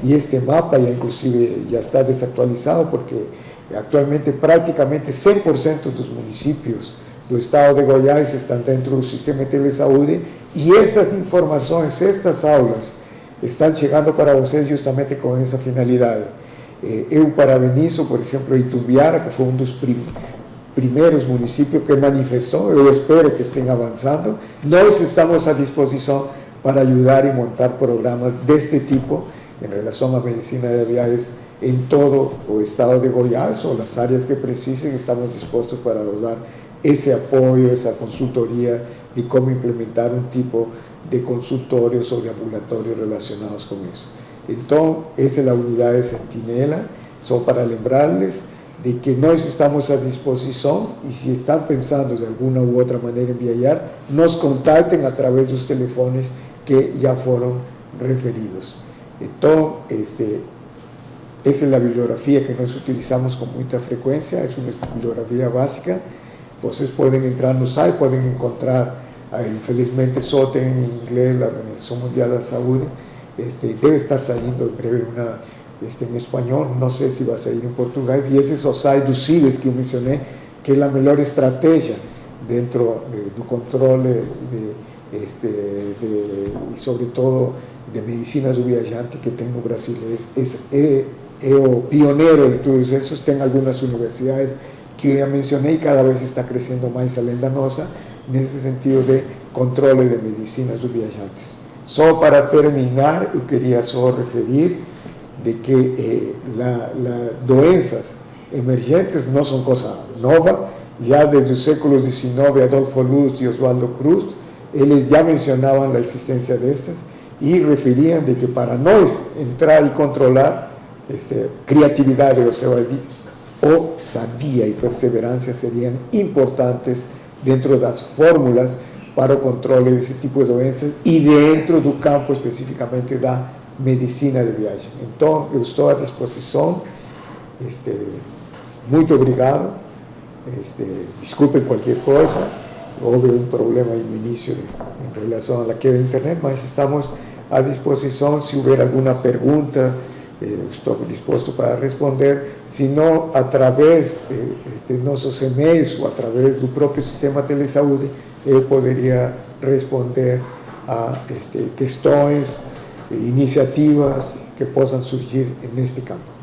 e este mapa já inclusive já está desatualizado, porque atualmente praticamente 100% dos municípios do estado de Goiás estão dentro do sistema de telesaúde, e estas informações, estas aulas estão chegando para vocês justamente com essa finalidade. Eu parabenizo, por exemplo, Itumbiara, que foi um dos primeiros municípios que manifestou. Eu espero que estejam avançando. Nós estamos à disposição para ajudar e montar programas deste tipo em relação à medicina de viagens em todo o estado de Goiás, ou as áreas que precisem. Estamos dispostos para dar esse apoio, essa consultoria de como implementar um tipo de consultórios ou de ambulatórios relacionados com isso. Então, essa é a unidade Sentinela, só para lembrarles de que nós estamos à disposição, e se estão pensando de alguma ou outra maneira em viajar, nos contactem através dos telefones que já foram referidos. Então, essa é a bibliografia que nós utilizamos com muita frequência, é uma bibliografia básica. Vocês podem entrar no site, podem encontrar, infelizmente só tem em inglês a Organização Mundial da Saúde, deve estar saindo em breve uma em espanhol, não sei se vai sair em português, e esse é o site do CIEBS que eu mencionei, que é a melhor estratégia dentro do controle e sobretudo de medicinas do viajante que tem no Brasil. É o pioneiro de todos esses. Tem algumas universidades que eu já mencionei, e cada vez está crescendo mais além da nossa, nesse sentido de controle de medicinas dos viajantes. Só para terminar, eu queria só referir de que doenças emergentes não são coisa nova. Já desde o século XIX, Adolfo Luz e Oswaldo Cruz, eles já mencionavam a existência destas e referiam de que para nós entrar e controlar, criatividade ou ousadia e perseverança seriam importantes dentro das fórmulas para o controle desse tipo de doenças e dentro do campo especificamente da medicina de viagem. Então, eu estou à disposição. Muito obrigado. Desculpem qualquer coisa. Houve um problema no início em relação à queda da internet, mas estamos à disposição. Se houver alguma pergunta, estou disposto para responder. Se não, através de nossos e-mails ou através do próprio sistema de telesaúde, eu poderia responder a questões, iniciativas que possam surgir neste campo.